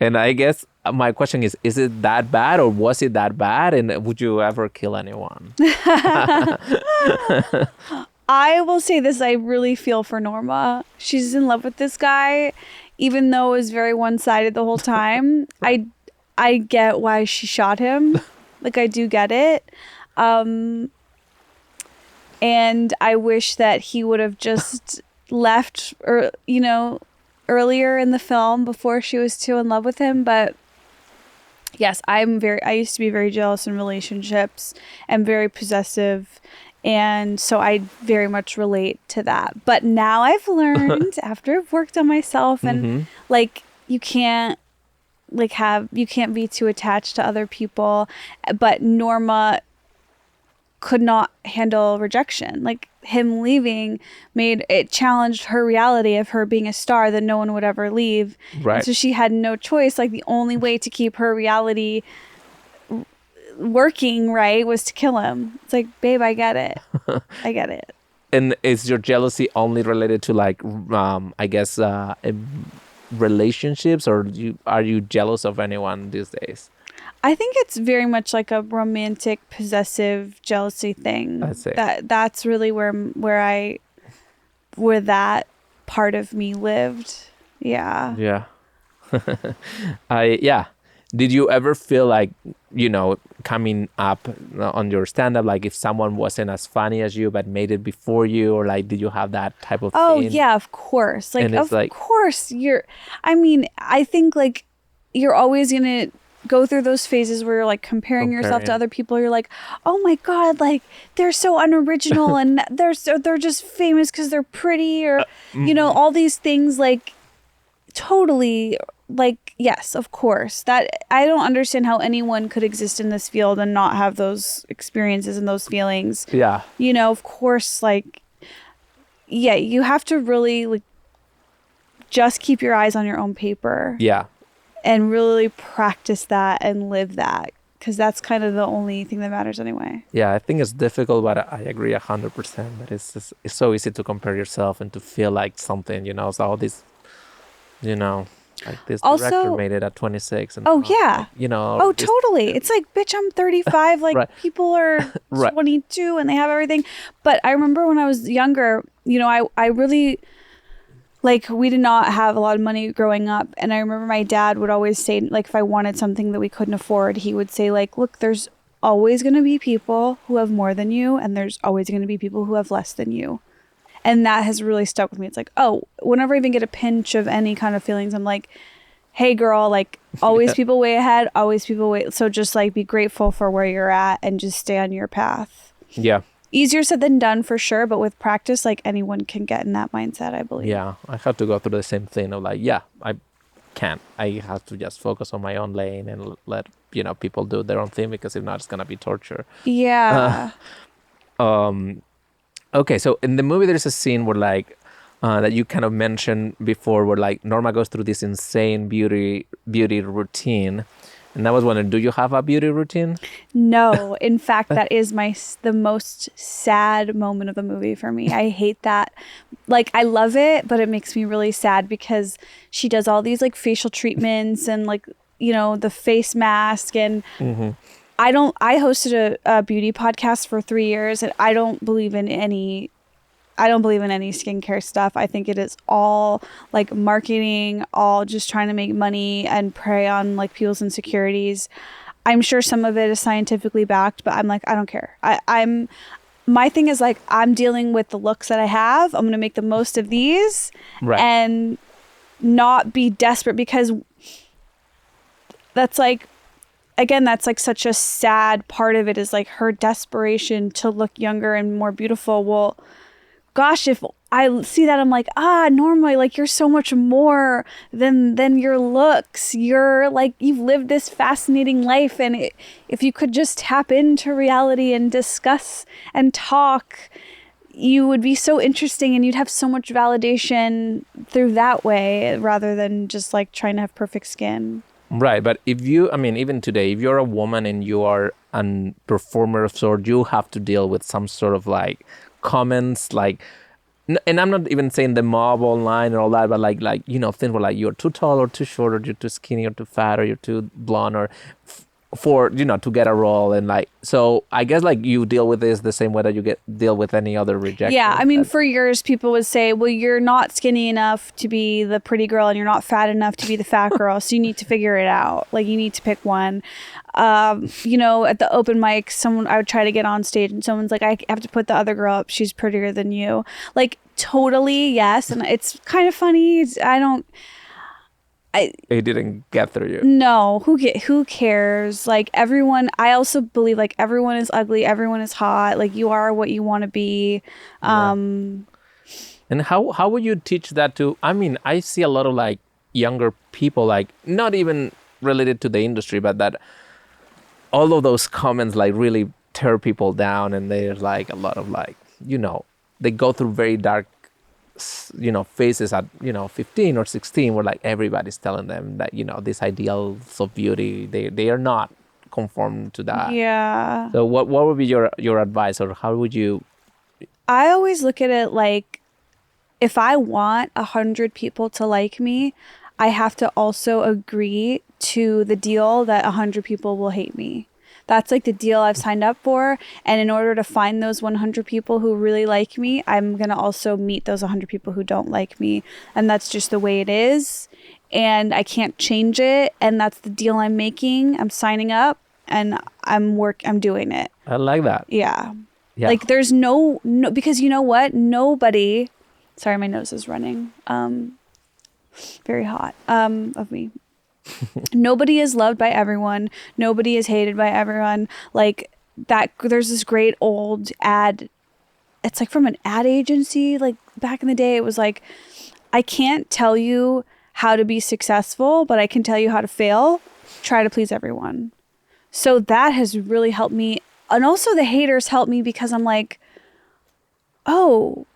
And I guess my question is it that bad, or was it that bad? And would you ever kill anyone? I will say this, I really feel for Norma. She's in love with this guy, even though it was very one-sided the whole time. I get why she shot him. Like, I do get it. And I wish that he would have just left, or, earlier in the film before she was too in love with him. But yes, I used to be very jealous in relationships and very possessive. And so I very much relate to that. But now I've learned after I've worked on myself, and like, you can't be too attached to other people. But Norma could not handle rejection. Like, him leaving challenged her reality of her being a star that no one would ever leave. Right. And so she had no choice. Like, the only way to keep her reality working right was to kill him. It's like, babe, I get it. I get it. And is your jealousy only related to like relationships, or are you jealous of anyone these days? I think it's very much like a romantic, possessive jealousy thing. I see. That's really where that part of me lived. Yeah. Yeah. Did you ever feel like, coming up on your stand-up, like if someone wasn't as funny as you but made it before you, or like, did you have that type of Oh, thing? yeah, of course. Like, of like, course I think like you're always going to go through those phases where you're like comparing yourself to other people. You're like, oh my God, like they're so unoriginal and they're just famous because they're pretty, or, all these things, like totally. Like, yes, of course. That I don't understand how anyone could exist in this field and not have those experiences and those feelings. Yeah. Of course, like, yeah, you have to really like just keep your eyes on your own paper. Yeah. And really practice that and live that, because that's kind of the only thing that matters anyway. Yeah, I think it's difficult, but I agree 100% that it's so easy to compare yourself and to feel like something, so all this, like this Also, director made it at 26. And yeah. Like, Totally. It's like, bitch, I'm 35. Like, right. People are 22 and they have everything. But I remember when I was younger, I really, like, we did not have a lot of money growing up. And I remember my dad would always say, like, if I wanted something that we couldn't afford, he would say, like, look, there's always going to be people who have more than you, and there's always going to be people who have less than you. And that has really stuck with me. It's like, oh, whenever I even get a pinch of any kind of feelings, I'm like, hey girl, like always people way ahead, always people way. So just like be grateful for where you're at and just stay on your path. Yeah. Easier said than done for sure, but with practice, like anyone can get in that mindset, I believe. Yeah, I have to go through the same thing of like, yeah, I can't. I have to just focus on my own lane and let, people do their own thing, because if not, it's gonna be torture. Yeah. Okay, so in the movie, there's a scene where like that you kind of mentioned before, where like Norma goes through this insane beauty routine, and I was wondering, do you have a beauty routine? No, in fact, that is the most sad moment of the movie for me. I hate that. Like, I love it, but it makes me really sad because she does all these like facial treatments and like, the face mask, and I hosted a beauty podcast for 3 years, and I don't believe in any skincare stuff. I think it is all like marketing, all just trying to make money and prey on like people's insecurities. I'm sure some of it is scientifically backed, but I'm like, I don't care. My thing is like, I'm dealing with the looks that I have. I'm going to make the most of these and not be desperate, because that's like, again, that's like such a sad part of it, is like her desperation to look younger and more beautiful. Well, gosh, if I see that, I'm like, Norma, like you're so much more than your looks. You're like, you've lived this fascinating life. And if you could just tap into reality and discuss and talk, you would be so interesting, and you'd have so much validation through that way, rather than just like trying to have perfect skin. Right, but even today, if you're a woman and you are a performer of sort, you have to deal with some sort of like comments, like, and I'm not even saying the mob online and all that, but like things where like you're too tall or too short, or you're too skinny or too fat, or you're too blonde, or for to get a role. And like, so I guess like you deal with this the same way that you deal with any other rejection. Yeah, I mean, for years people would say, well, you're not skinny enough to be the pretty girl, and you're not fat enough to be the fat girl, so you need to figure it out. Like, you need to pick one. At the open mic, I would try to get on stage, and someone's like, I have to put the other girl up, she's prettier than you. Like, totally, yes. And it's kind of funny. It didn't get through you. No, who cares? Like, everyone, I also believe like everyone is ugly, everyone is hot. Like, you are what you want to be. And how would you teach that to? I mean, I see a lot of like younger people, like not even related to the industry, but that all of those comments like really tear people down, and there's like a lot of like, they go through very dark phases at 15 or 16, where like everybody's telling them that these ideals of beauty, they are not conform to that. Yeah. So what would be your advice, or how would you? I always look at it like, if I want 100 people to like me, I have to also agree to the deal that 100 people will hate me. That's like the deal I've signed up for. And in order to find those 100 people who really like me, I'm going to also meet those 100 people who don't like me. And that's just the way it is. And I can't change it. And that's the deal I'm making. I'm signing up, and I'm doing it. I like that. Yeah. Like, there's no, because you know what? Nobody, sorry, my nose is running. Very hot of me. Nobody is loved by everyone. Nobody is hated by everyone. Like, that, there's this great old ad. It's like from an ad agency. Like, back in the day, it was like, I can't tell you how to be successful, but I can tell you how to fail. Try to please everyone. So that has really helped me. And also the haters help me, because I'm like, oh,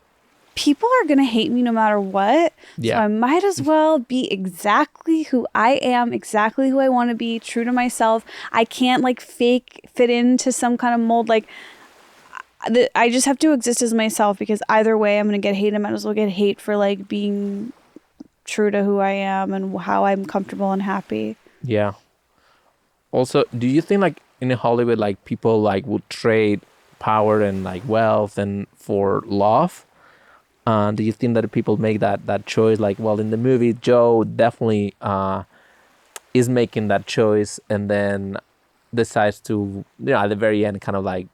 people are going to hate me no matter what. Yeah. So I might as well be exactly who I am, exactly who I want to be, true to myself. I can't like fake fit into some kind of mold. Like, I just have to exist as myself, because either way I'm going to get hate. I might as well get hate for like being true to who I am and how I'm comfortable and happy. Yeah. Also, do you think like in Hollywood, like people like would trade power and like wealth and for love? Do you think that people make that choice? Like, well, in the movie, Joe definitely is making that choice, and then decides to, at the very end, kind of like,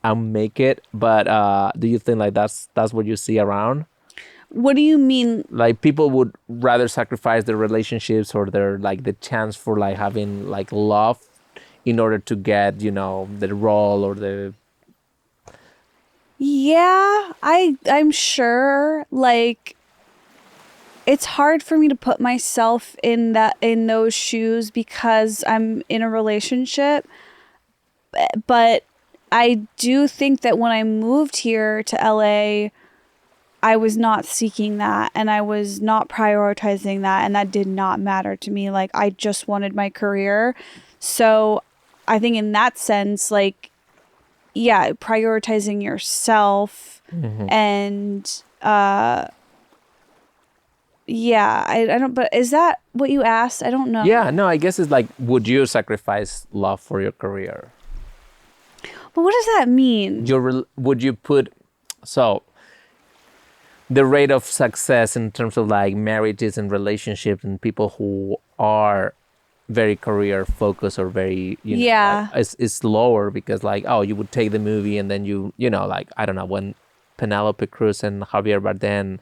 I'll make it. But do you think like that's what you see around? What do you mean? Like people would rather sacrifice their relationships or their like the chance for like having like love in order to get, the role or the. Yeah, I'm sure like it's hard for me to put myself in those shoes because I'm in a relationship. But I do think that when I moved here to LA, I was not seeking that and I was not prioritizing that, and that did not matter to me. Like I just wanted my career. So I think in that sense, like, yeah, prioritizing yourself and yeah, I don't, but is that what you asked? I don't know. Yeah, no, I guess it's like, would you sacrifice love for your career? But what does that mean? Would you put, so the rate of success in terms of like marriages and relationships and people who are very career focused or very, is lower because like, oh, you would take the movie and then like, I don't know, when Penelope Cruz and Javier Bardem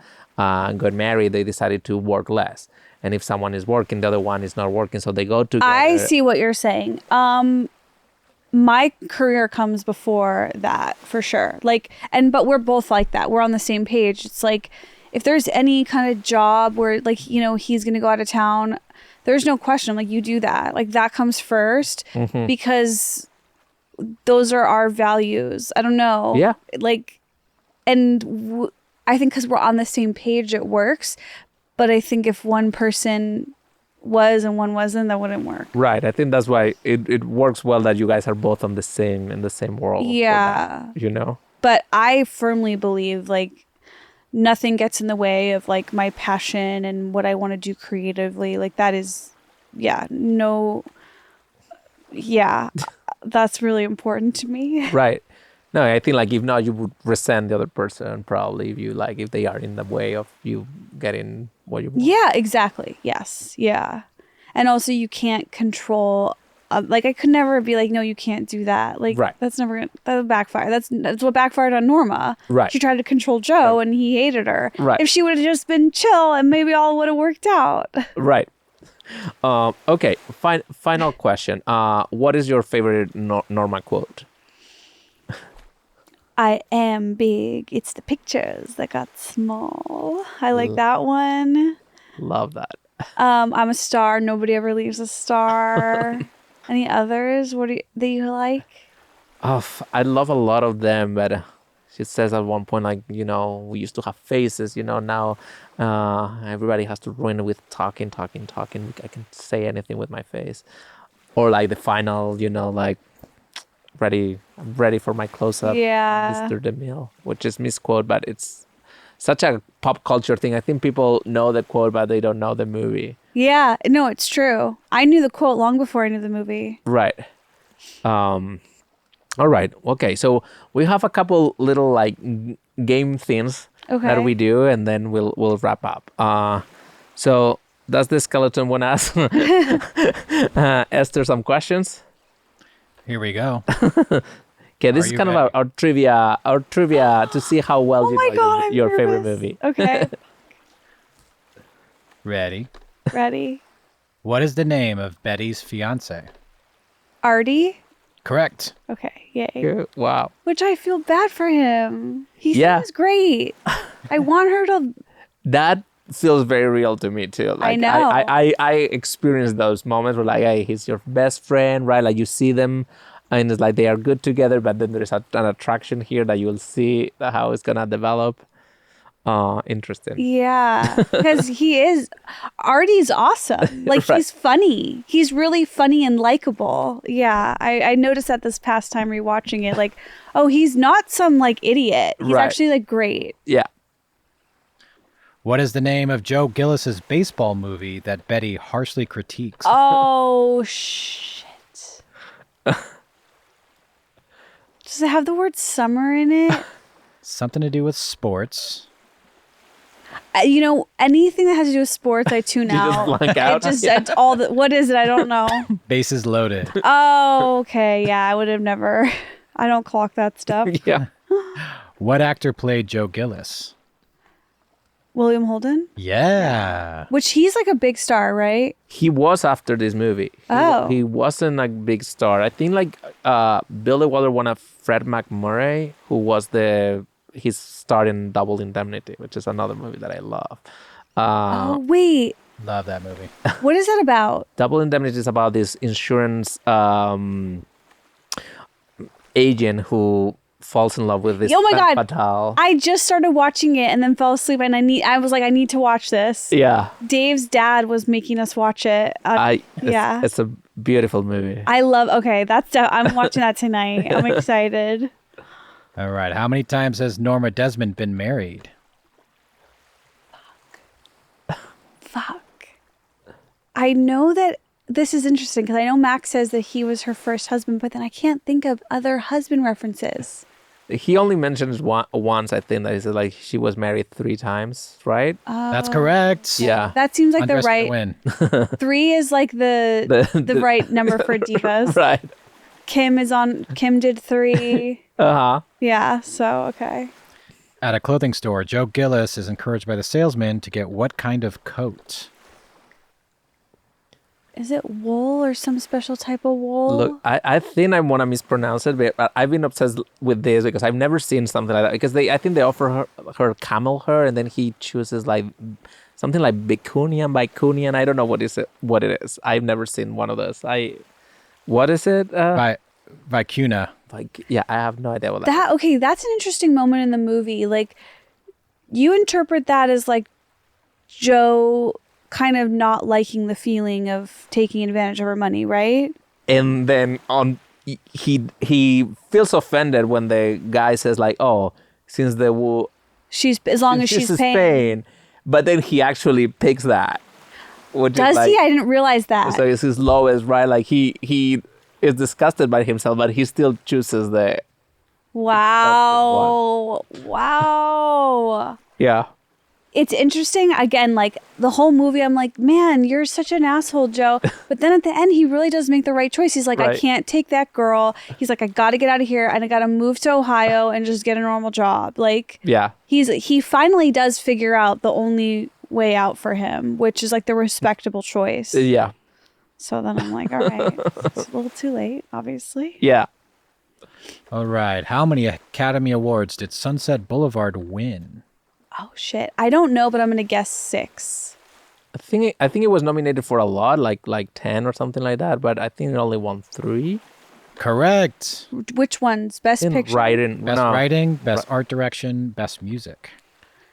got married, they decided to work less. And if someone is working, the other one is not working, so they go together. I see what you're saying. My career comes before that for sure. Like, but we're both like that. We're on the same page. It's like, if there's any kind of job where like, he's going to go out of town, there's no question. I'm like, you do that. Like that comes first because those are our values. I don't know. Yeah. Like, and I think because we're on the same page, it works. But I think if one person was and one wasn't, that wouldn't work. Right. I think that's why it works well that you guys are both in the same world. Yeah. That, But I firmly believe like nothing gets in the way of like my passion and what I want to do creatively. Like that is, that's really important to me. Right. No, I think like if not, you would resent the other person probably if they are in the way of you getting what you want. Yeah, exactly. Yes. Yeah. And also you can't control, like I could never be like, no, you can't do that. Like that's never going to, that would backfire. That's what backfired on Norma. Right. She tried to control Joe and he hated her. Right. If she would have just been chill and maybe all would have worked out. Right. Okay. Final question. What is your favorite Norma quote? I am big. It's the pictures that got small. I like that one. Love that. I'm a star. Nobody ever leaves a star. Any others? That you like? Oh, I love a lot of them, but she says at one point, like, we used to have faces, now everybody has to ruin it with talking. I can say anything with my face. Or like the final, like, I'm ready for my close-up, Mr. DeMille, which is misquote, but it's such a pop culture thing. I think people know the quote, but they don't know the movie. Yeah, no, it's true. I knew the quote long before I knew the movie. Right. All right. Okay. So we have a couple little like game things that we do, and then we'll wrap up. So does the skeleton want to ask Esther some questions? Here we go. Okay, this is kind of our trivia to see how well you know your favorite movie. Okay. Ready? Ready. What is the name of Betty's fiance? Artie? Correct. Okay, yay. Good. Wow. Which I feel bad for him. He seems great. I want her to... That feels very real to me too. Like, I know. I experienced those moments where like, hey, he's your best friend, right? Like you see them and it's like they are good together, but then there's an attraction here that you will see how it's gonna develop. Interesting. Yeah, because Artie's awesome. Like he's funny. He's really funny and likable. Yeah, I noticed that this past time rewatching it. Like, oh, he's not some like idiot. He's actually like great. Yeah. What is the name of Joe Gillis's baseball movie that Betty harshly critiques? Oh, shit. Does it have the word summer in it? Something to do with sports. Anything that has to do with sports, I tune out. just blank out? It's all the, what is it? I don't know. Bases loaded. Oh, okay. Yeah, I would have never. I don't clock that stuff. Yeah. What actor played Joe Gillis? William Holden, Yeah. which he's like a big star, right? He was after this movie. He wasn't a big star. I think like Billy Wilder won a Fred McMurray, who was his star in Double Indemnity, which is another movie that I love. Oh, wait. Love that movie. What is that about? Double Indemnity is about this insurance agent who falls in love with this Oh my God. fatale. I just started watching it and then fell asleep, and I was like, I need to watch this. Yeah. Dave's dad was making us watch it. Yeah. It's a beautiful movie. Okay, I'm watching that tonight. I'm excited. All right. How many times has Norma Desmond been married? Fuck. I know that this is interesting because I know Max says that he was her first husband, but then I can't think of other husband references. He only mentions once, I think, that he said like she was married 3 times, right? That's correct. Yeah. That seems like the Underestimate right. win. 3 is like the right number for divas. Right. Kim did 3. Uh-huh. Yeah, so okay. At a clothing store, Joe Gillis is encouraged by the salesman to get what kind of coat? Is it wool or some special type of wool? Look, I think I want to mispronounce it, but I've been obsessed with this because I've never seen something like that. Because I think they offer her camel hair, and then he chooses like something like bicunian. I don't know what it is. I've never seen one of those. What is it? Vicuna. Like, yeah, I have no idea what that. Okay, that's an interesting moment in the movie. Like, you interpret that as like Joe kind of not liking the feeling of taking advantage of her money, right? And then he feels offended when the guy says like, "Oh, since she's as long as she's paying." But then he actually picks that. Does he? I didn't realize that. So it's his lowest, right? Like he is disgusted by himself, but he still chooses the. Wow! Wow! Yeah. It's interesting. Again, like the whole movie, I'm like, man, you're such an asshole, Joe. But then at the end, he really does make the right choice. He's like, right. I can't take that girl. He's like, I got to get out of here and I got to move to Ohio and just get a normal job. Like, yeah, he finally does figure out the only way out for him, which is like the respectable choice. Yeah. So then I'm like, all right, it's a little too late, obviously. Yeah. All right. How many Academy Awards did Sunset Boulevard win? Oh shit, I don't know, but I'm gonna guess 6. I think it was nominated for a lot, like 10 or something like that, but I think it only won 3. Correct. Which ones? Best picture? Writing. Best writing, best art direction, best music.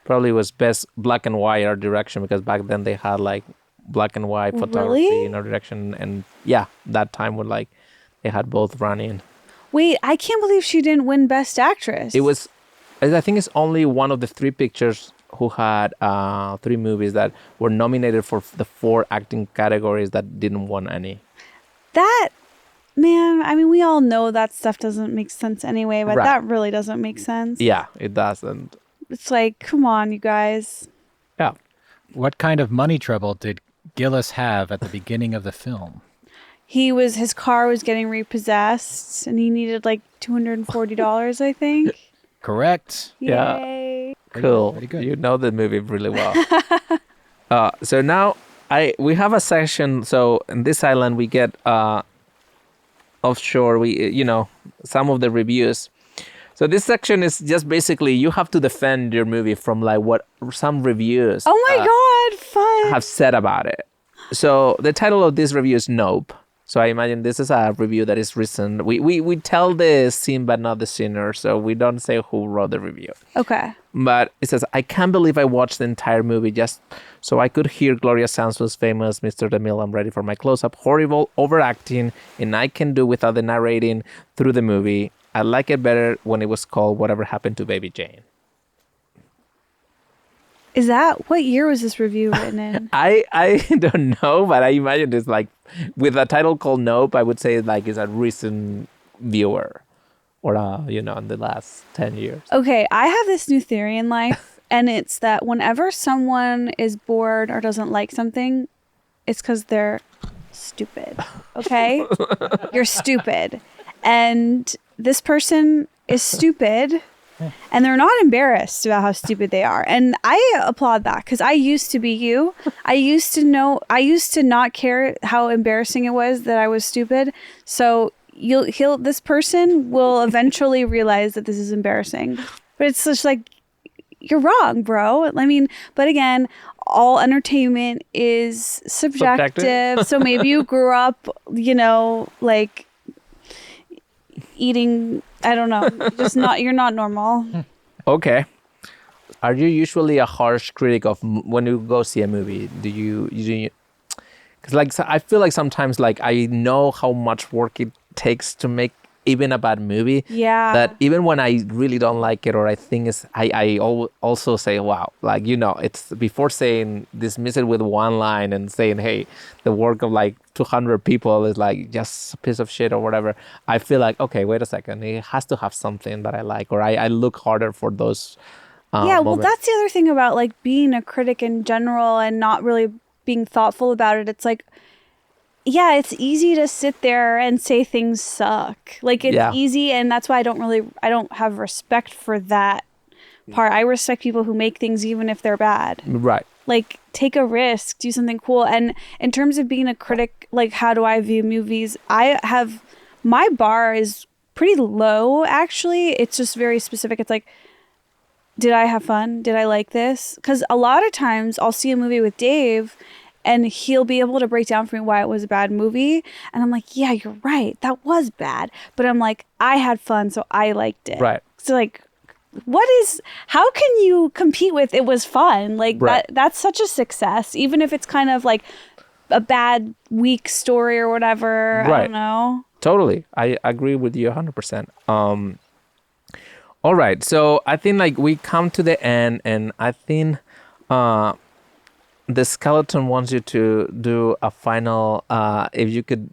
Probably was best black and white art direction because back then they had like black and white photography Really? and art direction, and yeah, that time when like they had both running. Wait, I can't believe she didn't win Best Actress. I think it's only one of the 3 pictures who had 3 movies that were nominated for the 4 acting categories that didn't win any. That, man, I mean, we all know that stuff doesn't make sense anyway, but Right. that really doesn't make sense. Yeah, it doesn't. It's like, come on, you guys. Yeah. What kind of money trouble did Gillis have at the beginning of the film? His car was getting repossessed and he needed like $240, I think. Correct. Yeah. Yay. Cool. Very good. You know the movie really well. So now we have a section. So in this island, we get offshore. Some of the reviews. So this section is just basically you have to defend your movie from like what some reviews. Oh my God, fun. Have said about it. So the title of this review is Nope. So I imagine this is a review that is recent. We tell the scene but not the sinner, so we don't say who wrote the review. Okay. But it says, I can't believe I watched the entire movie just so I could hear Gloria Sanso's famous Mr. DeMille, I'm ready for my close-up, horrible overacting, and I can do without the narrating through the movie. I like it better when it was called Whatever Happened to Baby Jane. What year was this review written in? I don't know, but I imagine it's like, with a title called Nope, I would say like it's a recent viewer or, in the last 10 years. Okay, I have this new theory in life, And it's that whenever someone is bored or doesn't like something, it's because they're stupid. Okay? You're stupid. And this person is stupid. And they're not embarrassed about how stupid they are. And I applaud that because I used to be you. I used to not care how embarrassing it was that I was stupid. So this person will eventually realize that this is embarrassing. But it's just like, you're wrong, bro. I mean, but again, all entertainment is subjective. So maybe you grew up, like eating, I don't know, you're not normal. Okay. Are you usually a harsh critic of when you go see a movie? Do you because like I feel like sometimes like I know how much work it takes to make even a bad movie. Yeah. That even when I really don't like it or I think I also say, wow, like, it's before saying dismiss it with one line and saying, hey, the work of like 200 people is like just a piece of shit or whatever. I feel like, okay, wait a second. It has to have something that I like, or I look harder for those well, moments. that's the other thing about like being a critic in general and not really being thoughtful about it. It's like, yeah, it's easy to sit there and say things suck. Like it's easy, and that's why I don't have respect for that part. I respect people who make things even if they're bad. Right. Like take a risk, do something cool. And in terms of being a critic, like how do I view movies? My bar is pretty low actually. It's just very specific. It's like, did I have fun? Did I like this? Because a lot of times I'll see a movie with Dave and he'll be able to break down for me why it was a bad movie. And I'm like, yeah, you're right. That was bad. But I'm like, I had fun, so I liked it. Right. So like, how can you compete with it was fun? Like that's such a success, even if it's kind of like a bad, weak story or whatever. Right. I don't know. Totally. I agree with you 100%. All right. So I think like we come to the end, and I think the skeleton wants you to do a final, if you could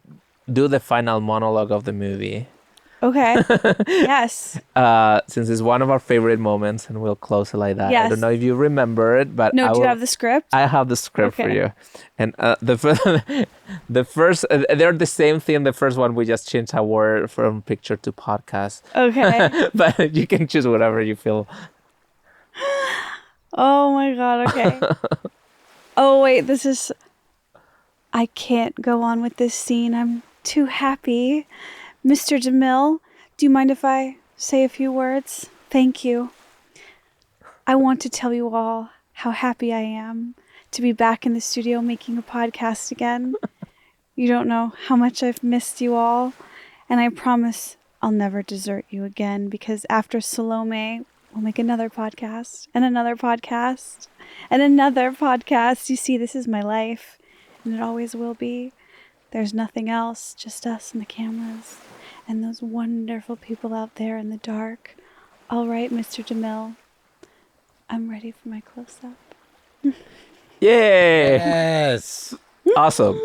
do the final monologue of the movie. Okay. Yes. Since it's one of our favorite moments, and we'll close it like that. Yes. I don't know if you remember it, but No, do you have the script? I have the script for you. And the first, they're the same thing. The first one, we just changed a word from picture to podcast. Okay. But you can choose whatever you feel. Oh my God. Okay. Oh, wait, I can't go on with this scene. I'm too happy. Mr. DeMille, do you mind if I say a few words? Thank you. I want to tell you all how happy I am to be back in the studio making a podcast again. You don't know how much I've missed you all. And I promise I'll never desert you again, because after Salome, we'll make another podcast and another podcast and another podcast. You see, this is my life, and it always will be. There's nothing else, just us and the cameras and those wonderful people out there in the dark. All right, Mr. DeMille, I'm ready for my close-up. Yay! Yes. Awesome.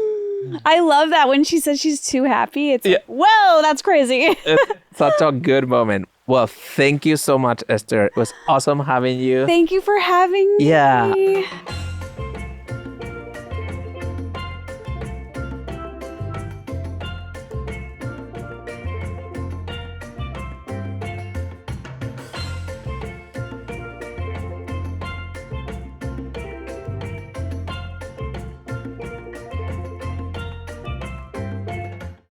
I love that when she says she's too happy. It's like, whoa, that's crazy. It's such a good moment. Well, thank you so much, Esther. It was awesome having you. Thank you for having me. Yeah.